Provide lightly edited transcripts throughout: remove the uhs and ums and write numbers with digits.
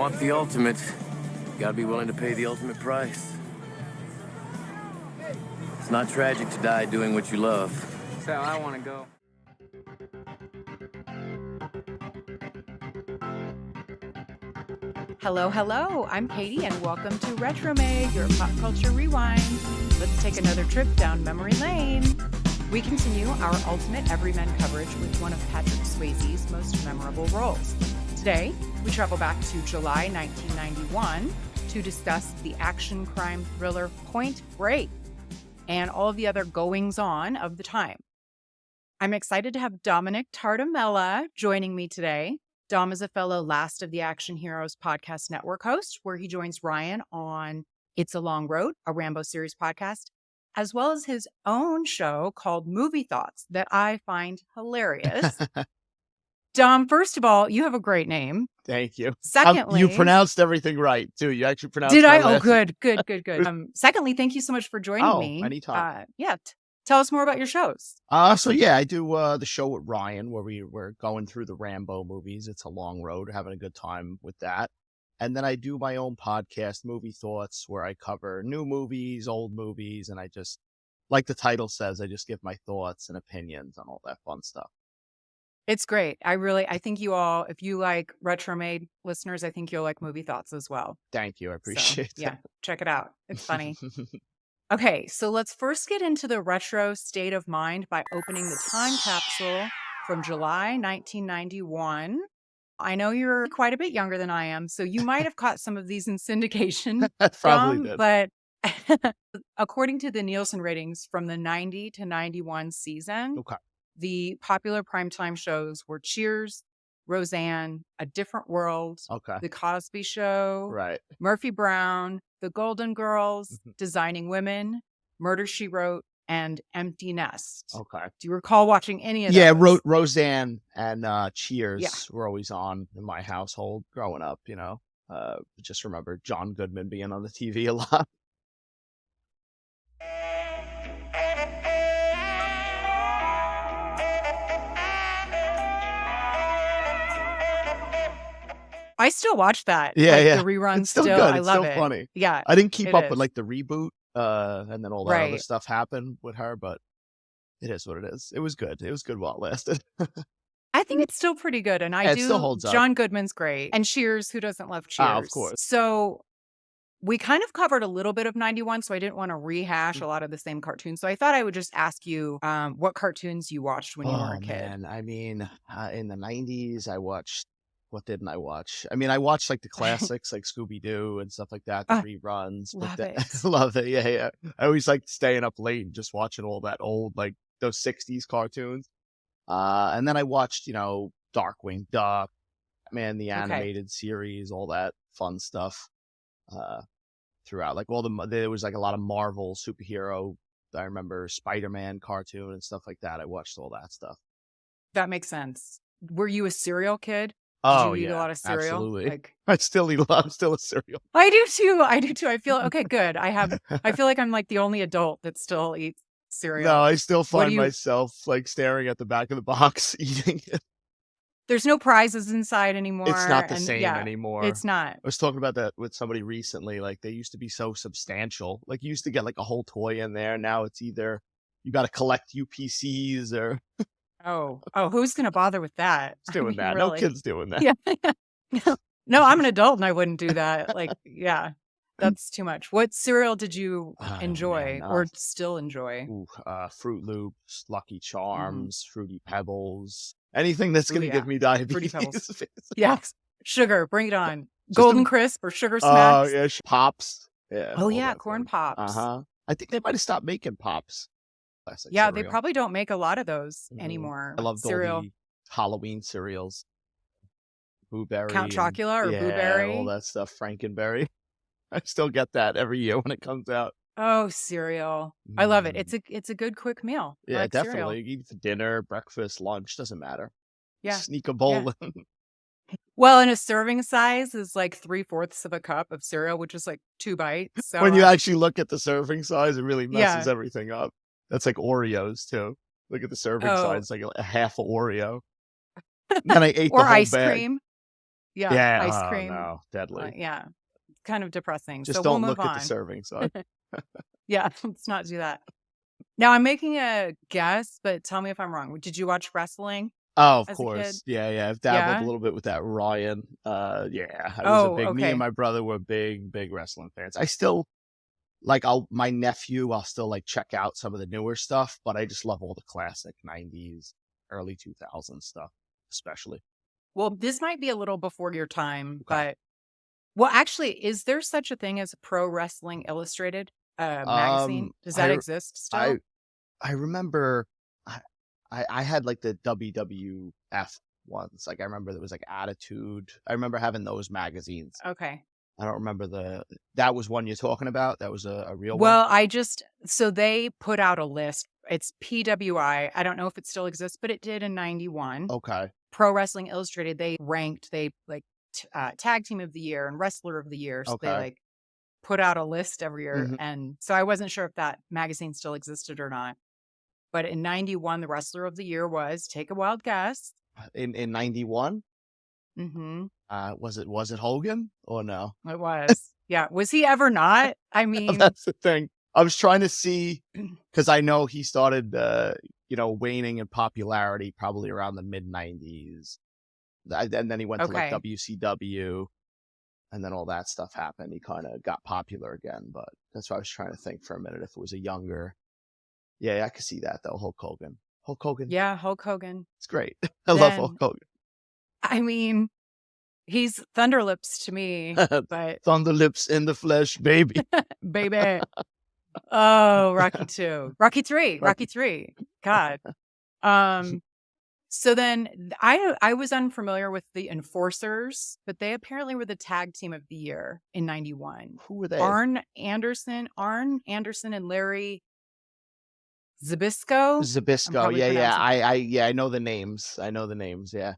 want the ultimate, you gotta be willing to pay the ultimate price. It's not tragic to die doing what you love. That's how I want to go. Hello, hello. I'm Katie, and welcome to Retromade, your pop culture rewind. Let's take another trip down memory lane. We continue our ultimate Everymen coverage with one of Patrick Swayze's most memorable roles. Today, we travel back to July 1991 to discuss the action crime thriller Point Break and all of the other goings-on of the time. I'm excited to have Dominick Tartamella joining me today. Dom is a fellow Last of the Action Heroes podcast network host, where he joins Ryan on It's a Long Road, a Rambo series podcast, as well as his own show called Movie Thoughts that I find hilarious. Dom, first of all, you have a great name. Thank you. Secondly, you pronounced everything right, too. You actually pronounced Did my I? Oh, last good. Secondly, thank you so much for joining me. Anytime. Tell us more about your shows. I do the show with Ryan where we're going through the Rambo movies. It's a long road, having a good time with that. And then I do my own podcast, Movie Thoughts, where I cover new movies, old movies, and I just, like the title says, I just give my thoughts and opinions on all that fun stuff. It's great. I think you all, if you like Retromade listeners, I think you'll like Movie Thoughts as well. Thank you. I appreciate it. Yeah, check it out. It's funny. Okay, so let's first get into the retro state of mind by opening the time capsule from July 1991. I know you're quite a bit younger than I am, so you might have caught some of these in syndication. Probably did. But according to the Nielsen ratings from the 90 to 91 season, Okay. the popular primetime shows were Cheers, Roseanne, A Different World, Okay. The Cosby Show, Right. Murphy Brown, The Golden Girls, Designing Women, Murder, She Wrote, and Empty Nest. Okay. Do you recall watching any of those? Yeah, Roseanne and Cheers were always on in my household growing up, you know. Just remember John Goodman being on the TV a lot. I still watch that. Yeah. The reruns It's still still. good. I It's love still it. funny. Yeah. I didn't keep it up is. with like the reboot, and then all that other Right. stuff happened with her, but it is what it is. It was good. It was good while it lasted. I think it's still pretty good. And It still holds up. John Goodman's great. And Cheers, who doesn't love Cheers? Of course. So we kind of covered a little bit of 91, so I didn't want to rehash a lot of the same cartoons. So I thought I would just ask you what cartoons you watched when you were a kid. Man. I mean, in the 90s, I watched, what didn't I watch? I mean, I watched like the classics like Scooby-Doo and stuff like that, the reruns. Love but it. Love it. Yeah. I always liked staying up late and just watching all that old, like those 60s cartoons. And then I watched, Darkwing Duck, man, the animated series, all that fun stuff throughout. Like there was like a lot of Marvel superhero. I remember Spider-Man cartoon and stuff like that. I watched all that stuff. That makes sense. Were you a cereal kid? Oh, Did you eat a lot of cereal? Absolutely. I'm still a cereal. I do too. I feel okay. Good. I feel like I'm like the only adult that still eats cereal. No, I still find myself like staring at the back of the box eating it. There's no prizes inside anymore. It's not the same anymore. It's not. I was talking about that with somebody recently. Like they used to be so substantial. Like you used to get like a whole toy in there. Now it's either you got to collect UPCs or. Oh, who's going to bother with that? Doing that. Really? No kid's doing that. Yeah. No, I'm an adult and I wouldn't do that. Like, yeah, that's too much. What cereal did you enjoy or still enjoy? Fruit Loops, Lucky Charms, Fruity Pebbles, anything that's going to give me diabetes. Fruity Pebbles. Yes. Sugar, bring it on. Golden Crisp or Sugar Smacks? Oh, yeah. Pops. Yeah. Oh, yeah. Corn Pops. I think they might have stopped making Pops. Yeah, cereal. They probably don't make a lot of those anymore. I loved cereal. all the Halloween cereals. Boo Berry. Count Chocula or Boo Berry. All that stuff. Frankenberry. I still get that every year when it comes out. Oh, cereal. I love it. It's a good quick meal. I Yeah, like definitely. cereal. You eat for dinner, breakfast, lunch, doesn't matter. Yeah. Sneak a bowl in. Well, and a serving size is like 3/4 of a cup of cereal, which is like 2 bites. So When you actually look at the serving size, it really messes everything up. That's like Oreos too. Look at the serving size, like a half of Oreo. And then I ate the or whole ice bag. cream. Yeah, Yeah. ice Oh cream. no, deadly. Yeah, kind of depressing. Just So we'll don't move look at the on. serving size. Yeah, let's not do that. Now I'm making a guess, but tell me if I'm wrong. Did you watch wrestling Oh, of as a kid? course. Yeah, yeah. I've dabbled a Yeah. little bit with that Ryan. Yeah. I was a Oh, big. Me and okay. my brother were big wrestling fans. I still my nephew. I'll still like check out some of the newer stuff, but I just love all the classic '90s, early 2000s stuff, especially. Well, this might be a little before your time, Okay. but well, actually, is there such a thing as a Pro Wrestling Illustrated magazine? Does that I exist I still? I remember I I had like the WWF ones. Like I remember there was like Attitude. I remember having those magazines. Okay. I don't remember that was one you're talking about. That was a real one. Well, so they put out a list. It's PWI. I don't know if it still exists, but it did in 91. Okay. Pro Wrestling Illustrated, they like tag team of the year and wrestler of the year. So they Okay. like put out a list every year. Mhm. And so I wasn't sure if that magazine still existed or not. But in 91, the wrestler of the year was, take a wild guess. In 91, Mm-hmm. was it Hogan or no? It was. Yeah. Was he ever not? I mean, That's the thing. I was trying to see because I know he started waning in popularity probably around the mid 90s. And then he went to like okay. WCW, and then all that stuff happened. He kind of got popular again, but that's why I was trying to think for a minute if it was a younger. Yeah, I could see that though. Hulk Hogan. Yeah, Hulk Hogan. It's great. I love Hulk Hogan. I mean, he's Thunderlips to me, but Thunderlips in the flesh, baby. baby. Oh, Rocky 2. Rocky 3. Rocky 3. God. So then I was unfamiliar with the Enforcers, but they apparently were the tag team of the year in 91. Who were they? Arn Anderson and Larry Zbyszko. Zbyszko. Yeah. I know the names. Yeah.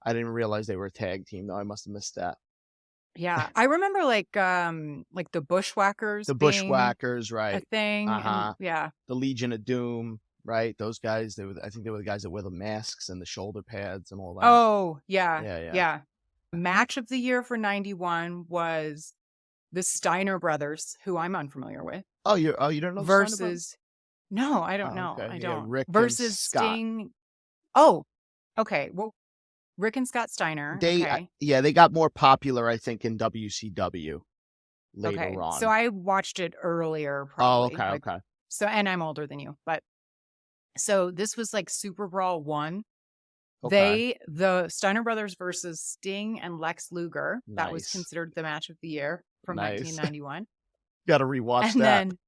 I didn't realize they were a tag team though. I must have missed that. Yeah. I remember like the Bushwhackers. The being Bushwhackers, a right. thing. And, yeah. The Legion of Doom, right? Those guys, I think they were the guys that wear the masks and the shoulder pads and all that. Oh, yeah. Yeah. Match of the year for 91 was the Steiner brothers, who I'm unfamiliar with. Oh, you don't know the Steiner brothers? Versus no, I don't know. Okay. I Yeah, don't. Rick and Versus Scott. Sting. Oh, okay. Well, Rick and Scott Steiner. Okay. They got more popular, I think, in WCW later on. So I watched it earlier, probably. Oh, okay. So, and I'm older than you, but so this was like Super Brawl 1. Okay. The Steiner brothers versus Sting and Lex Luger. That was Nice. considered the match of the year from Nice. 1991. Got to rewatch And that. then,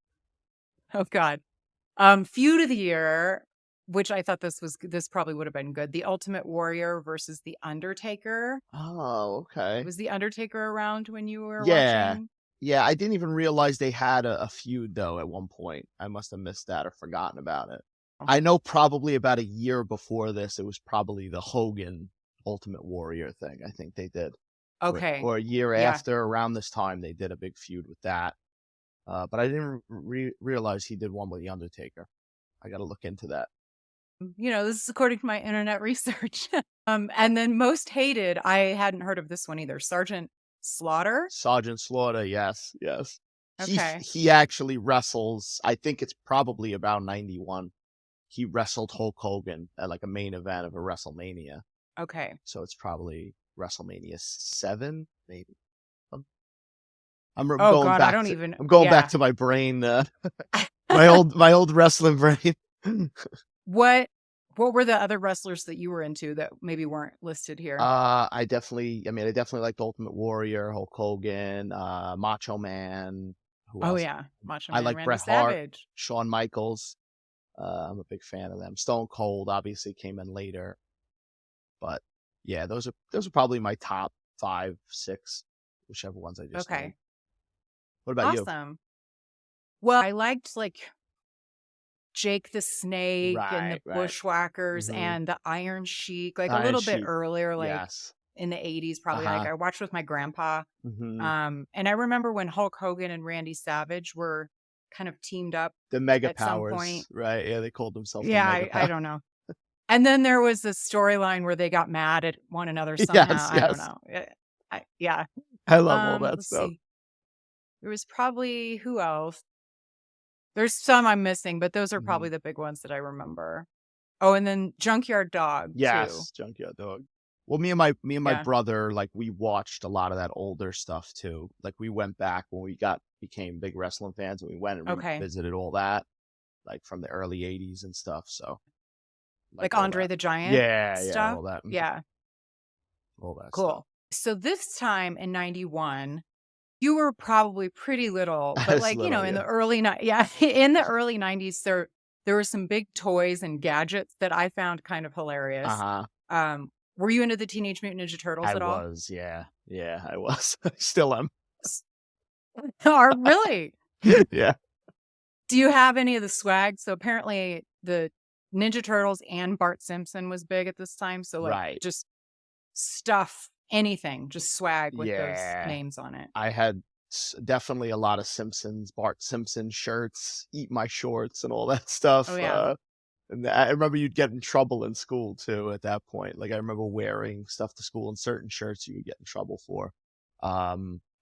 oh God, feud of the year, which I thought this probably would have been good. The Ultimate Warrior versus the Undertaker. Oh, okay. Was the Undertaker around when you were Yeah. watching? Yeah, I didn't even realize they had a feud though at one point. I must have missed that or forgotten about it. I know probably about a year before this, it was probably the Hogan Ultimate Warrior thing. I think they did. Okay. Or a year after, around this time, they did a big feud with that. But I didn't realize he did one with the Undertaker. I got to look into that. This is according to my internet research. And then most hated, I hadn't heard of this one either. Sergeant Slaughter. Yes. Okay. He actually wrestles. I think it's probably about 91. He wrestled Hulk Hogan at like a main event of a WrestleMania. Okay. So it's probably WrestleMania 7, maybe. I'm going God, back I don't even. I'm going back to my brain, my old wrestling brain. What were the other wrestlers that you were into that maybe weren't listed here? I definitely liked Ultimate Warrior, Hulk Hogan, Macho Man. Who else? Yeah, Macho Man. I like Randy Bret Hart, Savage. Shawn Michaels. I'm a big fan of them. Stone Cold obviously came in later, but yeah, those are probably my top 5, 6, whichever ones I just named. What about you? Awesome. Well, I liked like Jake the Snake and the Bushwhackers and the Iron Sheik, like a little bit earlier, like in the 80s, probably. Like I watched with my grandpa. And I remember when Hulk Hogan and Randy Savage were kind of teamed up. The Mega at Powers, some point. right? Yeah, they called themselves. Yeah, the Mega I don't know. And then there was a storyline where they got mad at one another somehow. Yes, I don't yes. know. Yeah. I love all that Let's stuff. see. There was probably who else? There's some I'm missing, but those are probably the big ones that I remember. Oh, and then Junkyard Dog too. Yes, Junkyard Dog. Well, me and my Yeah. brother, like, we watched a lot of that older stuff too. Like, we went back when we became big wrestling fans, and we went and Okay. revisited all that, like from the early '80s and stuff. So, Like all Andre that. the Giant Yeah, stuff. all that. Yeah. All that stuff. Cool. So this time in 91, you were probably pretty little, I but was like, little, in yeah. the early in the early 90s, there were some big toys and gadgets that I found kind of hilarious. Were you into the Teenage Mutant Ninja Turtles at all? I was, yeah. Yeah, I was. I still am. Really? Yeah. Do you have any of the swag? So apparently the Ninja Turtles and Bart Simpson was big at this time. So like Right. just stuff, anything, just swag with those Yeah. names on it. I had definitely a lot of Bart Simpson shirts, Eat My Shorts, and all that stuff. Oh, yeah. And I remember you'd get in trouble in school too at that point. Like, I remember wearing stuff to school and certain shirts you would get in trouble for.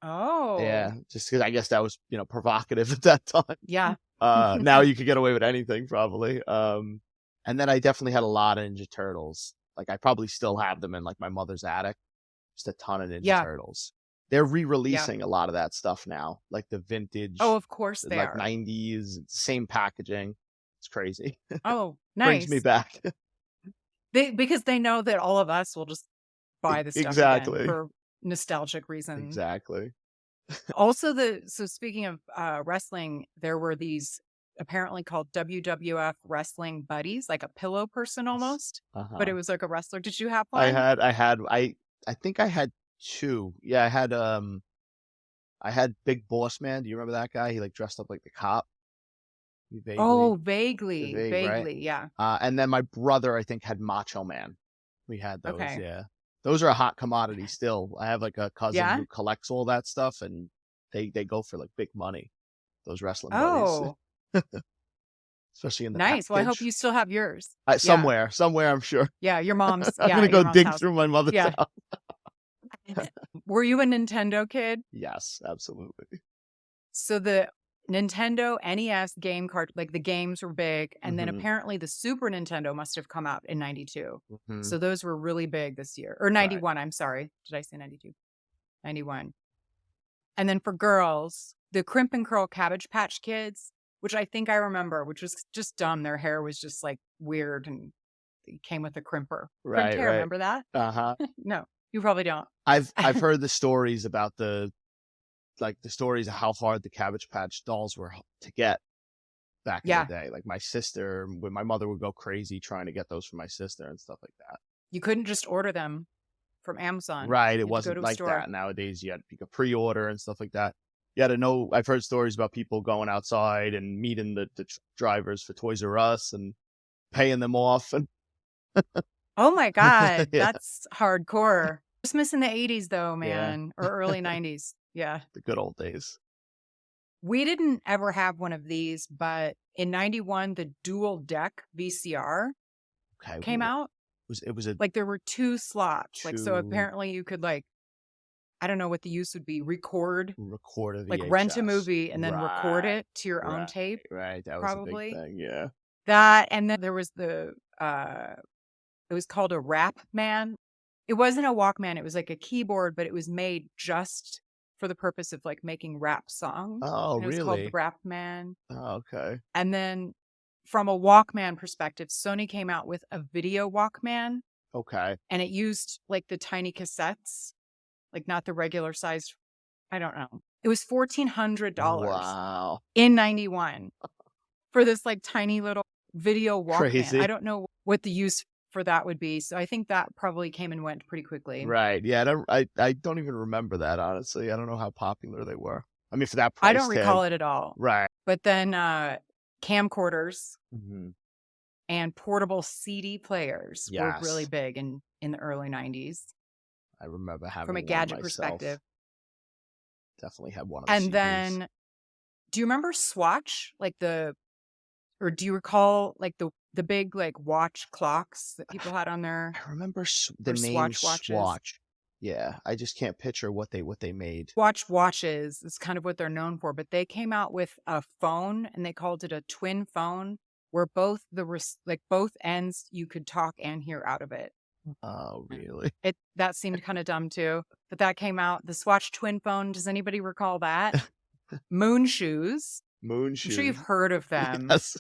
Oh. Yeah, just because I guess that was, provocative at that time. Yeah. Now you could get away with anything probably. And then I definitely had a lot of Ninja Turtles. Like, I probably still have them in like my mother's attic. Just a ton of Ninja Turtles. They're re-releasing a lot of that stuff now, like the vintage. Oh, of course they like are. 90s, same packaging. It's crazy. Oh, nice. Brings me back. Because they know that all of us will just buy the stuff Exactly. again for nostalgic reasons. Exactly. Also, so speaking of wrestling, there were these apparently called WWF wrestling buddies, like a pillow person almost, but it was like a wrestler. Did you have one? I think I had two. Yeah, I had Big Boss Man. Do you remember that guy? He like dressed up like the cop. Vaguely, right? yeah. And then my brother, I think, had Macho Man. We had those, Okay. yeah. Those are a hot commodity still. I have like a cousin Yeah? who collects all that stuff, and they go for like big money. Those wrestling buddies. Oh, Especially in the nice. Well, I hope package. you still have yours. Somewhere, I'm sure. Yeah, your mom's. I'm Yeah, gonna your go mom's dig house. through my mother's Yeah. house. Were you a Nintendo kid? Yes, absolutely. So the Nintendo NES game card, like the games were big. And then Mhm. apparently the Super Nintendo must have come out in 92. Mhm. So those were really big this year. Or 91, I'm sorry. Did I say 92? 91. And then for girls, the Crimp and Curl Cabbage Patch Kids, which I think I remember, which was just dumb. Their hair was just like weird and it came with a crimper. Crimped hair, remember that? Uh-huh. No, you probably don't. I've heard the stories about the stories of how hard the Cabbage Patch dolls were to get back in the day. Like my sister, when my mother would go crazy trying to get those for my sister and stuff like that. You couldn't just order them from Amazon. Right. It You had to go wasn't to a like store. that. Nowadays you could pre-order and stuff like that. You had to know. I've heard stories about people going outside and meeting the drivers for Toys R Us and paying them off. And Oh my God, Yeah. that's hardcore. Christmas in the 80s though, man, or early 90s. Yeah. The good old days. We didn't ever have one of these, but in 91, the dual deck VCR came out. It was a Like there were two slots. Like, so Two- apparently you could like, I don't know what the use would be, record, recorded like rent a movie and then record it to your own Right. tape. Right. That was Probably. a big thing. Yeah. That, and then there was it was called a Rap Man. It wasn't a Walkman. It was like a keyboard, but it was made just for the purpose of like making rap songs. Oh, And it was called really? the Rap Man. Oh, okay. And then from a Walkman perspective, Sony came out with a video Walkman, Okay. and it used like the tiny cassettes, like not the regular sized. I don't know. It was $1,400 Wow. in 91 for this like tiny little video Walkman. Crazy. I don't know what the use for that would be. So I think that probably came and went pretty quickly. Right. Yeah. I don't even remember that, honestly. I don't know how popular they were. I mean, for that price I don't recall tag. it at all. Right. But then camcorders Mhm. and portable CD players were really Yes. big in the early 90s I remember having from a one gadget myself. perspective. Definitely had one of the And CDs. then, do you remember Swatch? Or do you recall like the the big like watch clocks that people had on their I remember the or name Swatch watches. Swatch. Yeah, I just can't picture what they made. Swatch watches is kind of what they're known for, but they came out with a phone and they called it a twin phone, where both both ends you could talk and hear out of it. Oh, really? That seemed kind of dumb too, but that came out. The Swatch twin phone. Does anybody recall that? Moon shoes. Moon I'm shoes. sure you've heard of them. Yes.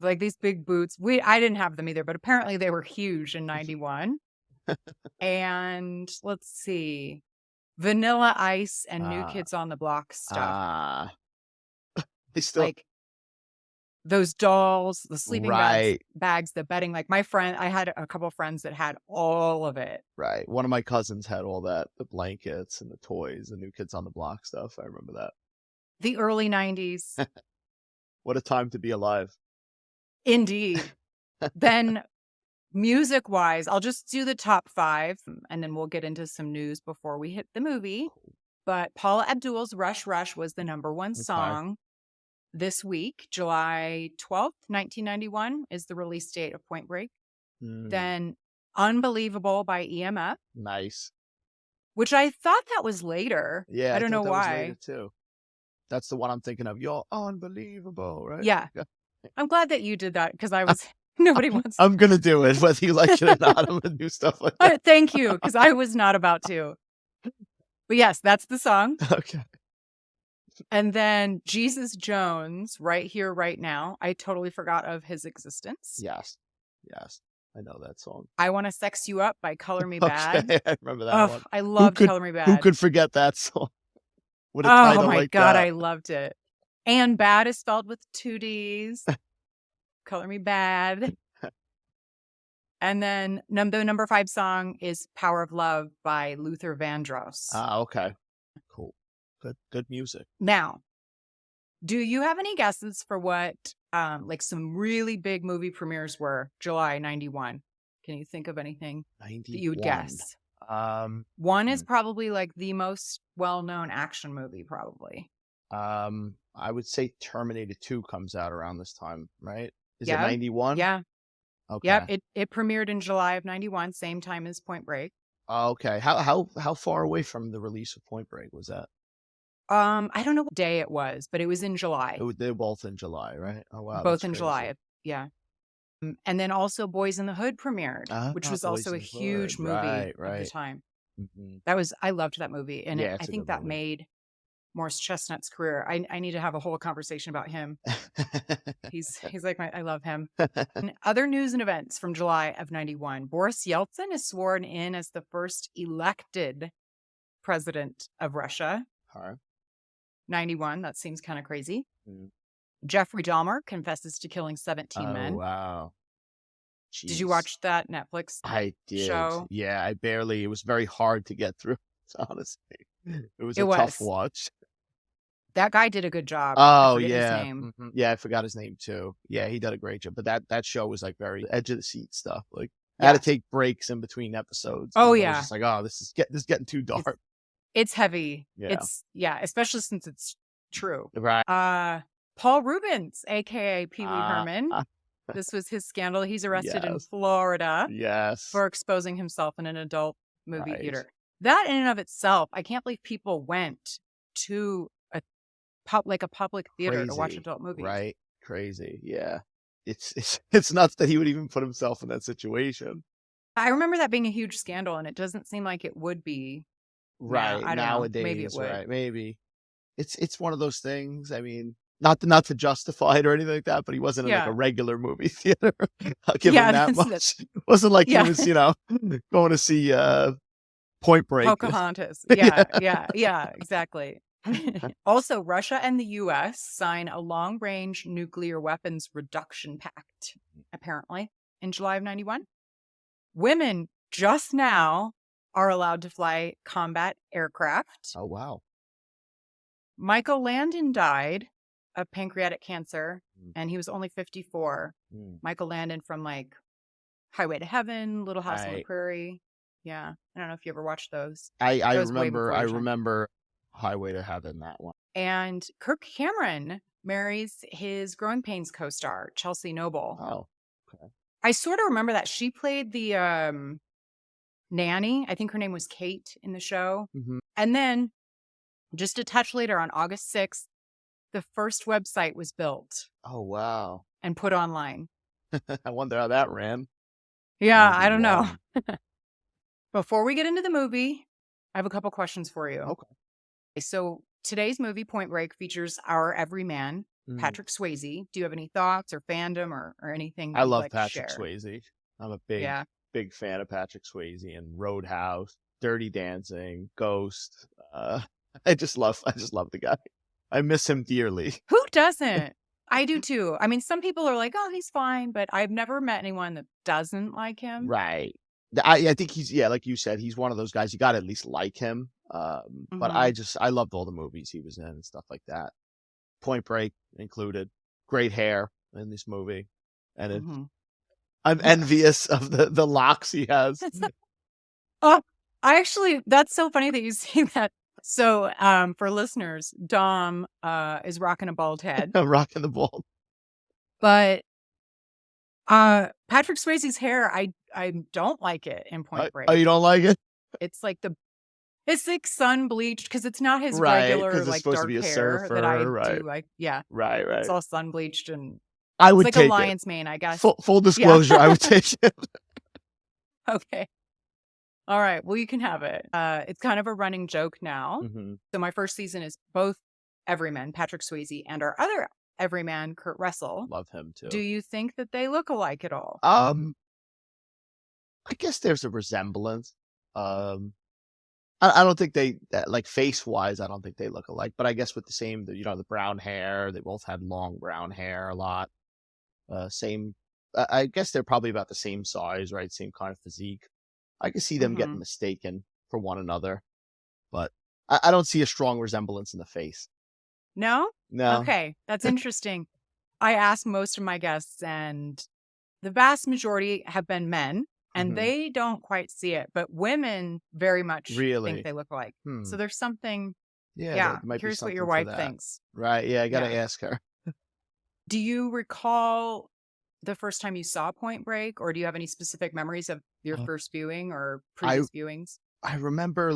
Like these big boots. I didn't have them either, but apparently they were huge in 91. And let's see. Vanilla Ice and New Kids on the Block stuff. They still like those dolls, the sleeping bags, the bedding. Like my friend, I had a couple of friends that had all of it. Right. One of my cousins had all that, the blankets and the toys, the New Kids on the Block stuff. I remember that. The early 90s. What a time to be alive. Indeed. Then music-wise, I'll just do the top 5, and then we'll get into some news before we hit the movie. But Paula Abdul's Rush Rush was the number 1 song this week. July 12th, 1991 is the release date of Point Break. Then Unbelievable by EMF. Nice. Which I thought that was later. Yeah, I don't know why. Was later too. That's the one I'm thinking of. You're unbelievable, right? Yeah. I'm glad that you did that because I was... Nobody wants I'm going to do it, whether you like it or not. I'm going to do stuff like that. Thank you, because I was not about to. But yes, that's the song. Okay. And then Jesus Jones, Right Here, Right Now. I totally forgot of his existence. Yes. I know that song. I Want to Sex You Up by Color Me Bad. Okay, I remember that one. I loved Color Me Bad. Who could forget that song? What a title my like God, that. I loved it. And Bad is spelled with 2 Ds. Color Me Bad. And then the number 5 song is Power of Love by Luther Vandross. Okay. Cool. Good music. Now, do you have any guesses for what like some really big movie premieres were July 91? Can you think of anything 91. that you would guess? One is probably like the most well-known action movie, probably. I would say Terminator 2 comes out around this time, right? Is Yeah. it 91? Yeah. Okay. Yep. It premiered in July of 91, same time as Point Break. Okay. How far away from the release of Point Break was that? I don't know what day it was, but it was in July. They're both in July, right? Oh wow. Both in July. Yeah. And then also Boys in the Hood premiered, which was Boys also in a the huge Hood. movie Right. at the time. Mm-hmm. I loved that movie. And Yeah, I it's a think good that movie. made Morris Chestnut's career. I need to have a whole conversation about him. He's like I love him. And other news and events from July of 91. Boris Yeltsin is sworn in as the first elected president of Russia. 91. That seems kind of crazy. Jeffrey Dahmer confesses to killing 17 men. Wow. Jeez. Did you watch that Netflix show? Yeah, it was very hard to get through, honestly. It was a tough watch. That guy did a good job. Oh, I forget yeah. his name. Yeah, I forgot his name too. Yeah, he did a great job. But that show was like very edge of the seat stuff. Like I had to take breaks in between episodes. Oh, yeah. I was just like, this is getting too dark. It's heavy. Yeah. Especially since it's true. Right. Paul Rubens, aka Pee Wee Herman. This was his scandal. He's arrested in Florida. Yes. For exposing himself in an adult movie theater. That in and of itself, I can't believe people went to a public theater to watch adult movies. Right. Crazy. Yeah. It's nuts that he would even put himself in that situation. I remember that being a huge scandal, and it doesn't seem like it would be. Right. I don't Nowadays, know. Maybe it would. Right. Maybe. It's one of those things. I mean, not to justify it or anything like that, but he wasn't in like a regular movie theater. I'll give him that much. It wasn't like he was, going to see Point Break. Pocahontas. Yeah, exactly. Also, Russia and the U.S. sign a long-range nuclear weapons reduction pact, apparently, in July of 91. Women just now are allowed to fly combat aircraft. Oh, wow. Michael Landon died of pancreatic cancer, and he was only 54. Michael Landon from like Highway to Heaven, Little House on the Prairie. Yeah, I don't know if you ever watched those. I remember Highway to Heaven, that one. And Kirk Cameron marries his Growing Pains co-star, Chelsea Noble. Oh, Okay. I sort of remember that she played the nanny. I think her name was Kate in the show. Mm-hmm. And then just a touch later on August 6th, the first website was built Oh, wow. and put online. I wonder how that ran. Yeah, Maybe I don't know. long. Before we get into the movie, I have a couple questions for you. Okay. So today's movie, Point Break, features our everyman, Patrick Swayze. Do you have any thoughts or fandom or anything that I you'd love like Patrick to share? Swayze. I'm a big, Yeah. big fan of Patrick Swayze and Roadhouse, Dirty Dancing, Ghost. I just love the guy. I miss him dearly. Who doesn't? I do too. I mean, some people are like, oh, he's fine, but I've never met anyone that doesn't like him. Right. I think he's, like you said, he's one of those guys. You got to at least like him. But I loved all the movies he was in and stuff like that. Point Break included. Great hair in this movie. And I'm envious of the locks he has. Oh, that's so funny that you say that. So, for listeners, Dom is rocking a bald head. I'm rocking the bald. But Patrick Swayze's hair, I don't like it in Point Break. Oh, you don't like it? It's like it's like sun bleached because it's not his Right, regular 'cause it's like supposed to dark be a hair that I surfer, do. Like, yeah, Right. it's all sun bleached and I it's would like take a lion's mane, I guess. Full disclosure, I would take it. Okay. All right. Well, you can have it. It's kind of a running joke now. So my first season is both Everymen, Patrick Swayze, and our other Everyman, Kurt Russell. Love him too. Do you think that they look alike at all? I guess there's a resemblance. I don't think they like face wise. I don't think they look alike. But I guess with the same, the brown hair, they both had long brown hair a lot. Same. I guess they're probably about the same size, right? Same kind of physique. I can see them getting mistaken for one another, but I don't see a strong resemblance in the face. No? No. Okay. That's interesting. I asked most of my guests, and the vast majority have been men, and they don't quite see it, but women very much think they look alike. So there's something. Yeah. Might Curious be what your something wife to that. thinks. Right. Yeah. I got to ask her. Do you recall the first time you saw Point Break, or do you have any specific memories of your first viewing or previous viewings? I remember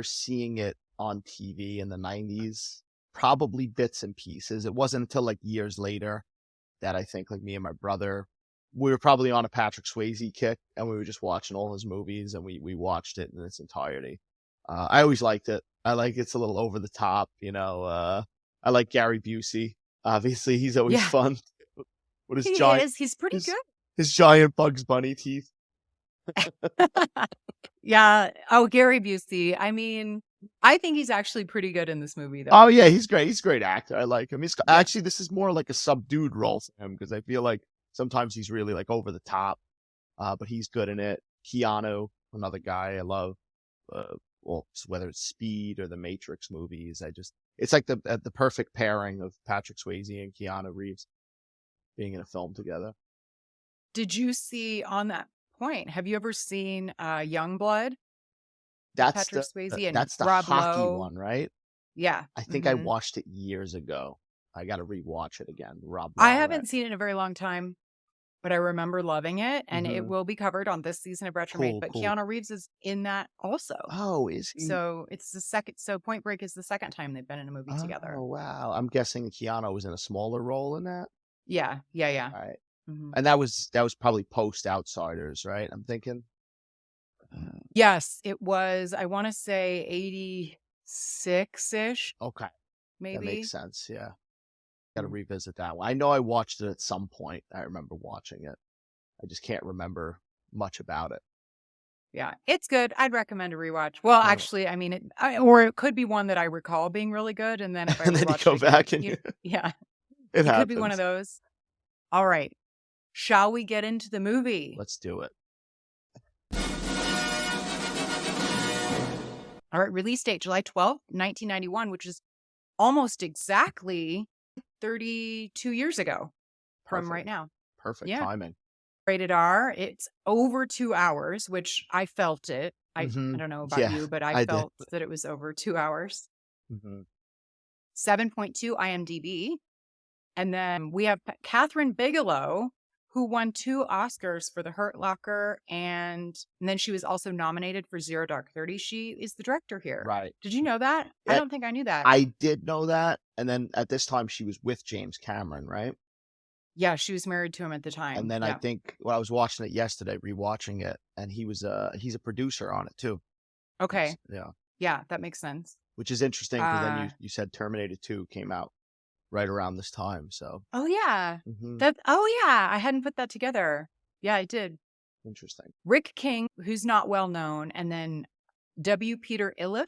seeing it on TV in the 90s, probably bits and pieces. It wasn't until like years later that I think like me and my brother, we were probably on a Patrick Swayze kick and we were just watching all his movies and we watched it in its entirety. I always liked it. I like it's a little over the top, I like Gary Busey. Obviously, he's always fun. With his He's pretty good. His giant Bugs Bunny teeth. Yeah. Oh, Gary Busey. I mean, I think he's actually pretty good in this movie, though. Oh, yeah, he's great. He's a great actor. I like him. Actually, this is more like a subdued role for him because I feel like sometimes he's really like over the top, but he's good in it. Keanu, another guy I love. Well, whether it's Speed or the Matrix movies, it's like the perfect pairing of Patrick Swayze and Keanu Reeves being in a film together. Did you see, on that point, have you ever seen Youngblood? That's Patrick Swayze and that's the Rob hockey Lowe. one, right? Yeah. I think I watched it years ago. I got to rewatch it again. Rob I Lowe, haven't seen it in a very long time, but I remember loving it, and it will be covered on this season of Retromade. But Cool. Keanu Reeves is in that also. Oh, is he? So it's the second. So Point Break is the second time they've been in a movie together. Oh, wow. I'm guessing Keanu was in a smaller role in that. Yeah. All right. And that was probably post Outsiders, right? I'm thinking. Yes, it was. I want to say 86-ish. Okay. Maybe. That makes sense. Yeah. Got to revisit that one. I know I watched it at some point. I remember watching it. I just can't remember much about it. Yeah, it's good. I'd recommend a rewatch. Well, actually, I mean, or it could be one that I recall being really good, and then if I and then you go back and yeah, it could be one of those. All right, shall we get into the movie? Let's do it. All right, release date July 12th, 1991, which is almost exactly 32 years ago from right now. Perfect timing. Rated R. It's over 2 hours, which I felt it. I don't know about you, but I felt that it was over 2 hours. 7.2 IMDb. And then we have Catherine Bigelow, who won 2 Oscars for The Hurt Locker, and then she was also nominated for Zero Dark 30. She is the director here. Right. Did you know that? I Yeah, don't think I knew that. I did know that. And then at this time, she was with James Cameron, right? Yeah, she was married to him at the time. And then I think I was watching it yesterday, rewatching it, and he's a producer on it too. Okay. Yeah. Yeah, that makes sense. Which is interesting because then you said Terminator 2 came out right around this time. So. Oh yeah. Mhm. I hadn't put that together. Yeah, I did. Interesting. Rick King, who's not well known, and then W. Peter Iliff.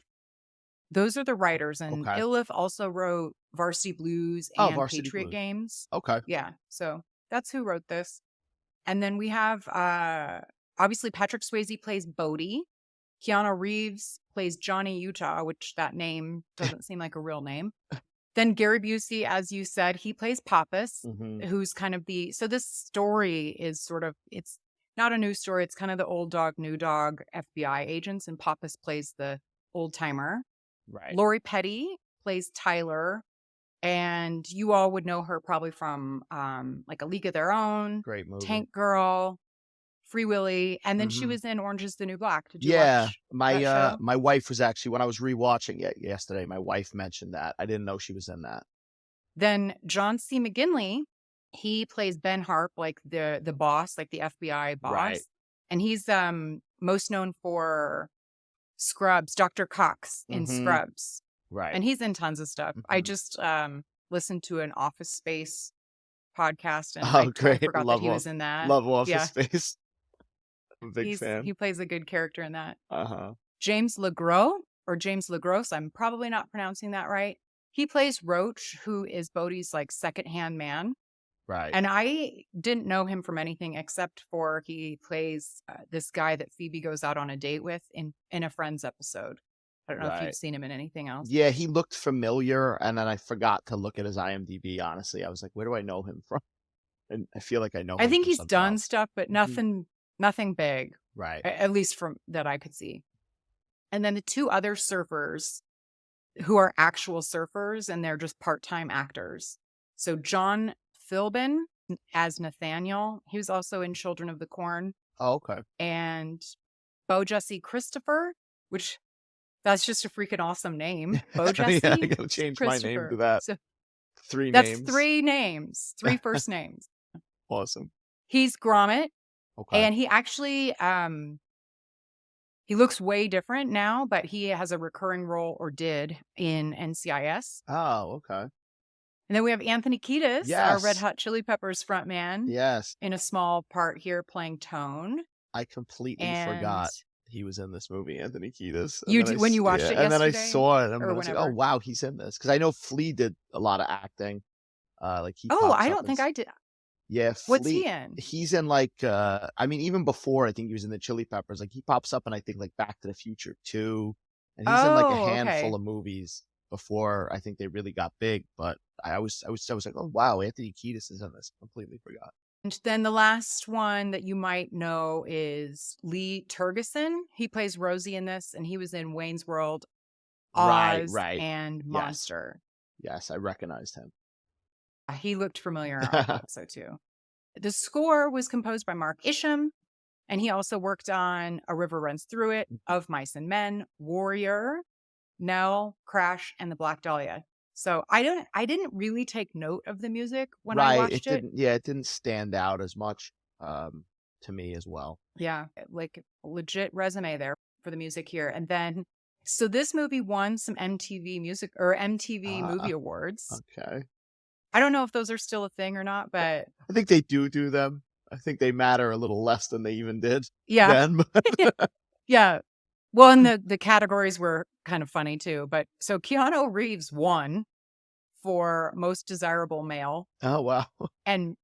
Those are the writers, and Okay. Iliff also wrote Varsity Blues and Varsity Patriot Blues. Games. Okay. Yeah, so that's who wrote this. And then we have obviously Patrick Swayze plays Bodhi. Keanu Reeves plays Johnny Utah, which that name doesn't seem like a real name. Then Gary Busey, as you said, he plays Pappas, who's kind of so this story is sort of, it's not a new story. It's kind of the old dog, new dog FBI agents, and Pappas plays the old timer. Right. Lori Petty plays Tyler, and you all would know her probably from like A League of Their Own, Great movie. Tank Girl, Free Willy, and then she was in Orange is the New Black. Did you watch that show? My wife was actually, when I was rewatching it yesterday, my wife mentioned that. I didn't know she was in that. Then John C. McGinley, he plays Ben Harp, like the boss, like the FBI boss. Right. And he's most known for Scrubs, Dr. Cox in Scrubs. Right. And he's in tons of stuff. I just listened to an Office Space podcast, and I forgot that he was in that. Love Office Space. I'm a big fan. He plays a good character in that. Uh-huh. James LeGros, or James LeGros, I'm probably not pronouncing that right. He plays Roach, who is Bodhi's like second-hand man. Right. And I didn't know him from anything except for he plays this guy that Phoebe goes out on a date with in a Friends episode. I don't know if you've seen him in anything else. Yeah, he looked familiar, and then I forgot to look at his IMDb, honestly. I was like, where do I know him from? And I feel like I know him I think from he's something done else. stuff, but nothing big. Right. At least from that I could see. And then the 2 other surfers who are actual surfers, and they're just part-time actors. So John Philbin as Nathaniel. He was also in Children of the Corn. Oh, okay. And Bo Jesse Christopher, which that's just a freaking awesome name. Bo Jesse. Yeah, I gotta change my name to that. So 3 that's names. 3 names, 3 first names. Awesome. He's Gromit. Okay. And he actually, he looks way different now, but he has a recurring role, or did, in NCIS. Oh, okay. And then we have Anthony Kiedis, our Red Hot Chili Peppers frontman. Yes. In a small part here playing Tone. I completely forgot he was in this movie, Anthony Kiedis. When you watched it yesterday? And then I saw it, and I was like, oh, whenever. wow, he's in this. Because I know Flea did a lot of acting. Like he I don't think I did. Yeah, What's he in? He's in like, I mean, even before I think he was in the Chili Peppers. Like he pops up in I think like Back to the Future 2, and he's in like a handful of movies before I think they really got big. But I was like, oh wow, Anthony Kiedis is in this. Completely forgot. And then the last one that you might know is Lee Tergesen. He plays Rosie in this, and he was in Wayne's World, Oz, and Monster. Yes, I recognized him. He looked familiar. I thought so too. The score was composed by Mark Isham, and he also worked on A River Runs Through It, Of Mice and Men, Warrior, Nell, Crash, and The Black Dahlia. So I didn't really take note of the music when I watched it. It didn't stand out as much to me as well. Yeah, like legit resume there for the music here. And then, so this movie won some MTV music or MTV movie awards. Okay. I don't know if those are still a thing or not, but I think they do them. I think they matter a little less than they even did. Yeah. Then. Yeah. Well, and the categories were kind of funny too. But so Keanu Reeves won for Most Desirable Male. Oh, wow. And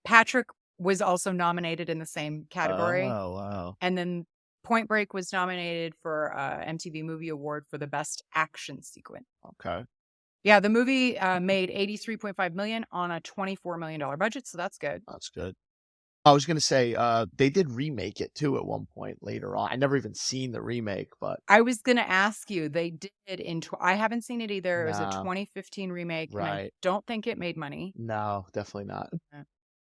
Patrick was also nominated in the same category. Oh, wow. And then Point Break was nominated for MTV Movie Award for the Best Action Sequence. Okay. Yeah, the movie made $83.5 million on a $24 million budget, so that's good. That's good. I was going to say, they did remake it too at one point later on. I never even seen the remake, but... I was going to ask you, they did I haven't seen it either. It was a No. 2015 remake, and Right. I don't think it made money. No, definitely not.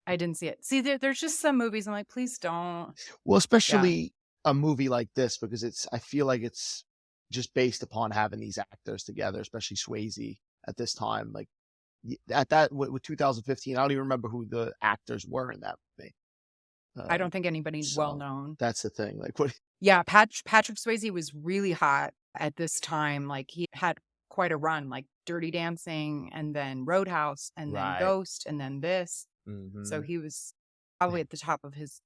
I didn't see it. See, there's just some movies I'm like, please don't. Well, especially a movie like this, because I feel like it's just based upon having these actors together, especially Swayze at this time. Like at that with 2015, I don't even remember who the actors were in that movie. I don't think anybody's well known. That's the thing. Like what? Yeah, Patrick Swayze was really hot at this time. Like he had quite a run, like Dirty Dancing, and then Roadhouse, and then Ghost, and then this. Mm-hmm. So he was probably at the top of his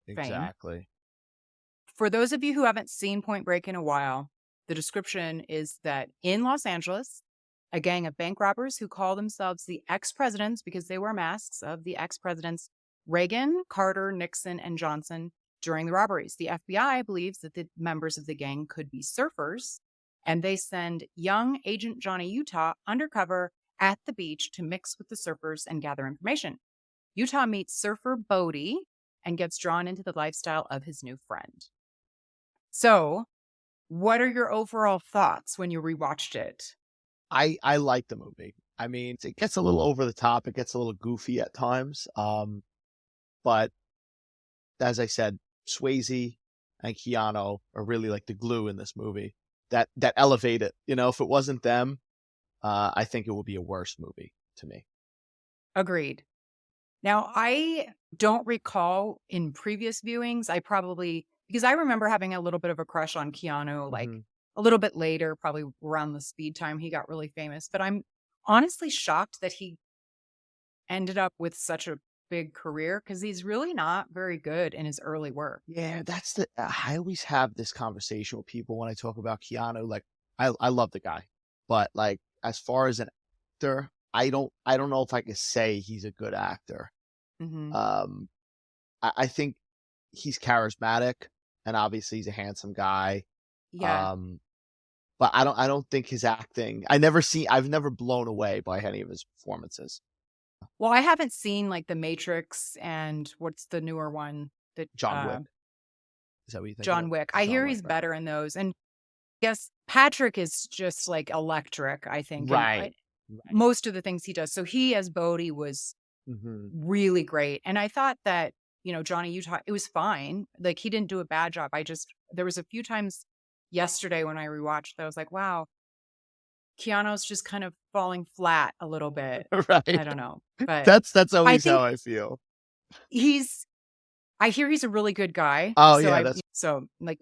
fame. Exactly. For those of you who haven't seen Point Break in a while, the description is that in Los Angeles, a gang of bank robbers who call themselves the ex-presidents, because they wear masks, of the ex-presidents Reagan, Carter, Nixon, and Johnson during the robberies. The FBI believes that the members of the gang could be surfers, and they send young Agent Johnny Utah undercover at the beach to mix with the surfers and gather information. Utah meets surfer Bodie and gets drawn into the lifestyle of his new friend. So, what are your overall thoughts when you rewatched it? I like the movie. I mean, it gets a little over the top. It gets a little goofy at times. But as I said, Swayze and Keanu are really like the glue in this movie that elevate it. You know, if it wasn't them, I think it would be a worse movie to me. Agreed. Now, I don't recall in previous viewings, because I remember having a little bit of a crush on Keanu, like a little bit later, probably around the Speed time, he got really famous. But I'm honestly shocked that he ended up with such a big career, because he's really not very good in his early work. Yeah, I always have this conversation with people when I talk about Keanu. Like, I love the guy, but like as far as an actor, I don't know if I could say he's a good actor. Mm-hmm. I think he's charismatic, and obviously he's a handsome guy. Yeah. But I don't think his acting. I've never blown away by any of his performances. Well, I haven't seen like The Matrix and what's the newer one that John Wick. Is that what you think? John Wick. I hear he's better in those. And yes, Patrick is just like electric, I think. Right. Most of the things he does. So he as Bodhi was really great. And I thought that, Johnny Utah, it was fine. Like he didn't do a bad job. There was a few times yesterday when I rewatched that I was like, wow, Keanu's just kind of falling flat a little bit. Right. I don't know. But that's always how I feel. I hear he's a really good guy. Oh, so yeah. So like,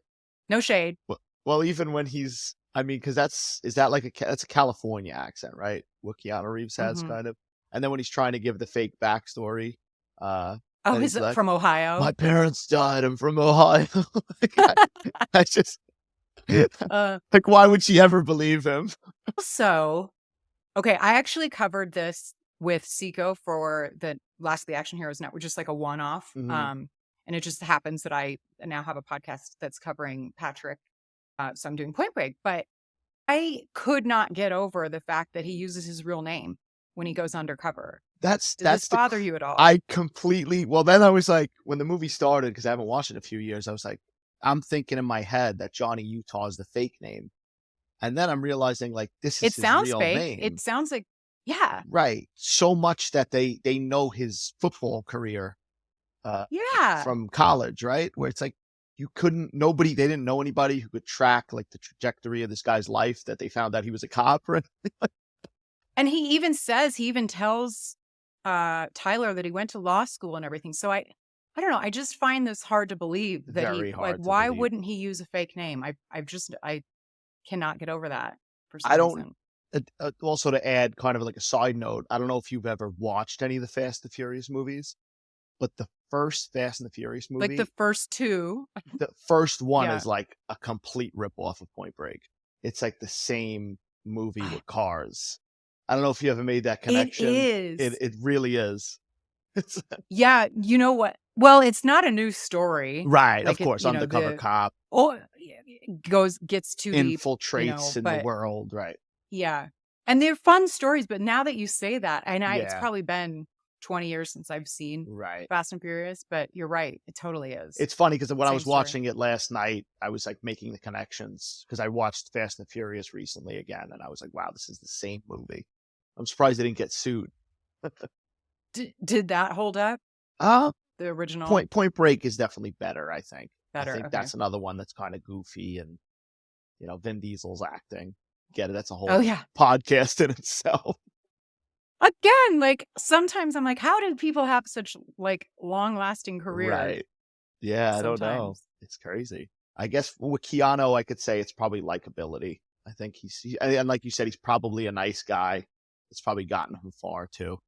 no shade. Well, even when because that's a California accent, right? What Keanu Reeves has kind of. And then when he's trying to give the fake backstory, he's like, from Ohio. My parents died. I'm from Ohio. I just like, why would she ever believe him? So, okay, I actually covered this with Seiko for the Last of the Action Heroes Network, just like a one-off. And it just happens that I now have a podcast that's covering Patrick. So I'm doing Point Break, but I could not get over the fact that he uses his real name when he goes undercover. Did this bother you at all? Well, then I was like, when the movie started, because I haven't watched it in a few years, I was like, I'm thinking in my head that Johnny Utah is the fake name. And then I'm realizing like this is his real name. It sounds like, yeah. Right. So much that they know his football career from college, right? Where it's like they didn't know anybody who could track like the trajectory of this guy's life, that they found out he was a cop. And he even tells Tyler that he went to law school and everything. So I don't know. I just find this hard to believe that why wouldn't he use a fake name? I cannot get over that for some reason. Also, to add kind of like a side note, I don't know if you've ever watched any of the Fast and Furious movies, but the first Fast and the Furious movie, like the first two, the first one is like a complete ripoff of Point Break. It's like the same movie with cars. I don't know if you ever made that connection. It is. It really is. Yeah, you know what? Well, it's not a new story, right? Like of course, undercover cop. Oh, gets too infiltrates deep, in the world, right? Yeah, and they're fun stories. But now that you say that, it's probably been 20 years since I've seen Fast and Furious. But you're right, it totally is. It's funny because when I was watching it last night, I was like making the connections because I watched Fast and Furious recently again, and I was like, wow, this is the same movie. I'm surprised they didn't get sued. Did that hold up? The original? Point Break is definitely better, I think. Better, I think okay. that's another one that's kind of goofy, and Vin Diesel's acting. Get it? That's a whole Oh, yeah. podcast in itself. Again, like, sometimes I'm like, how did people have such, like, long-lasting careers? Right. Yeah, I don't know. It's crazy. I guess with Keanu, I could say it's probably likability. I think and like you said, he's probably a nice guy. It's probably gotten him far, too.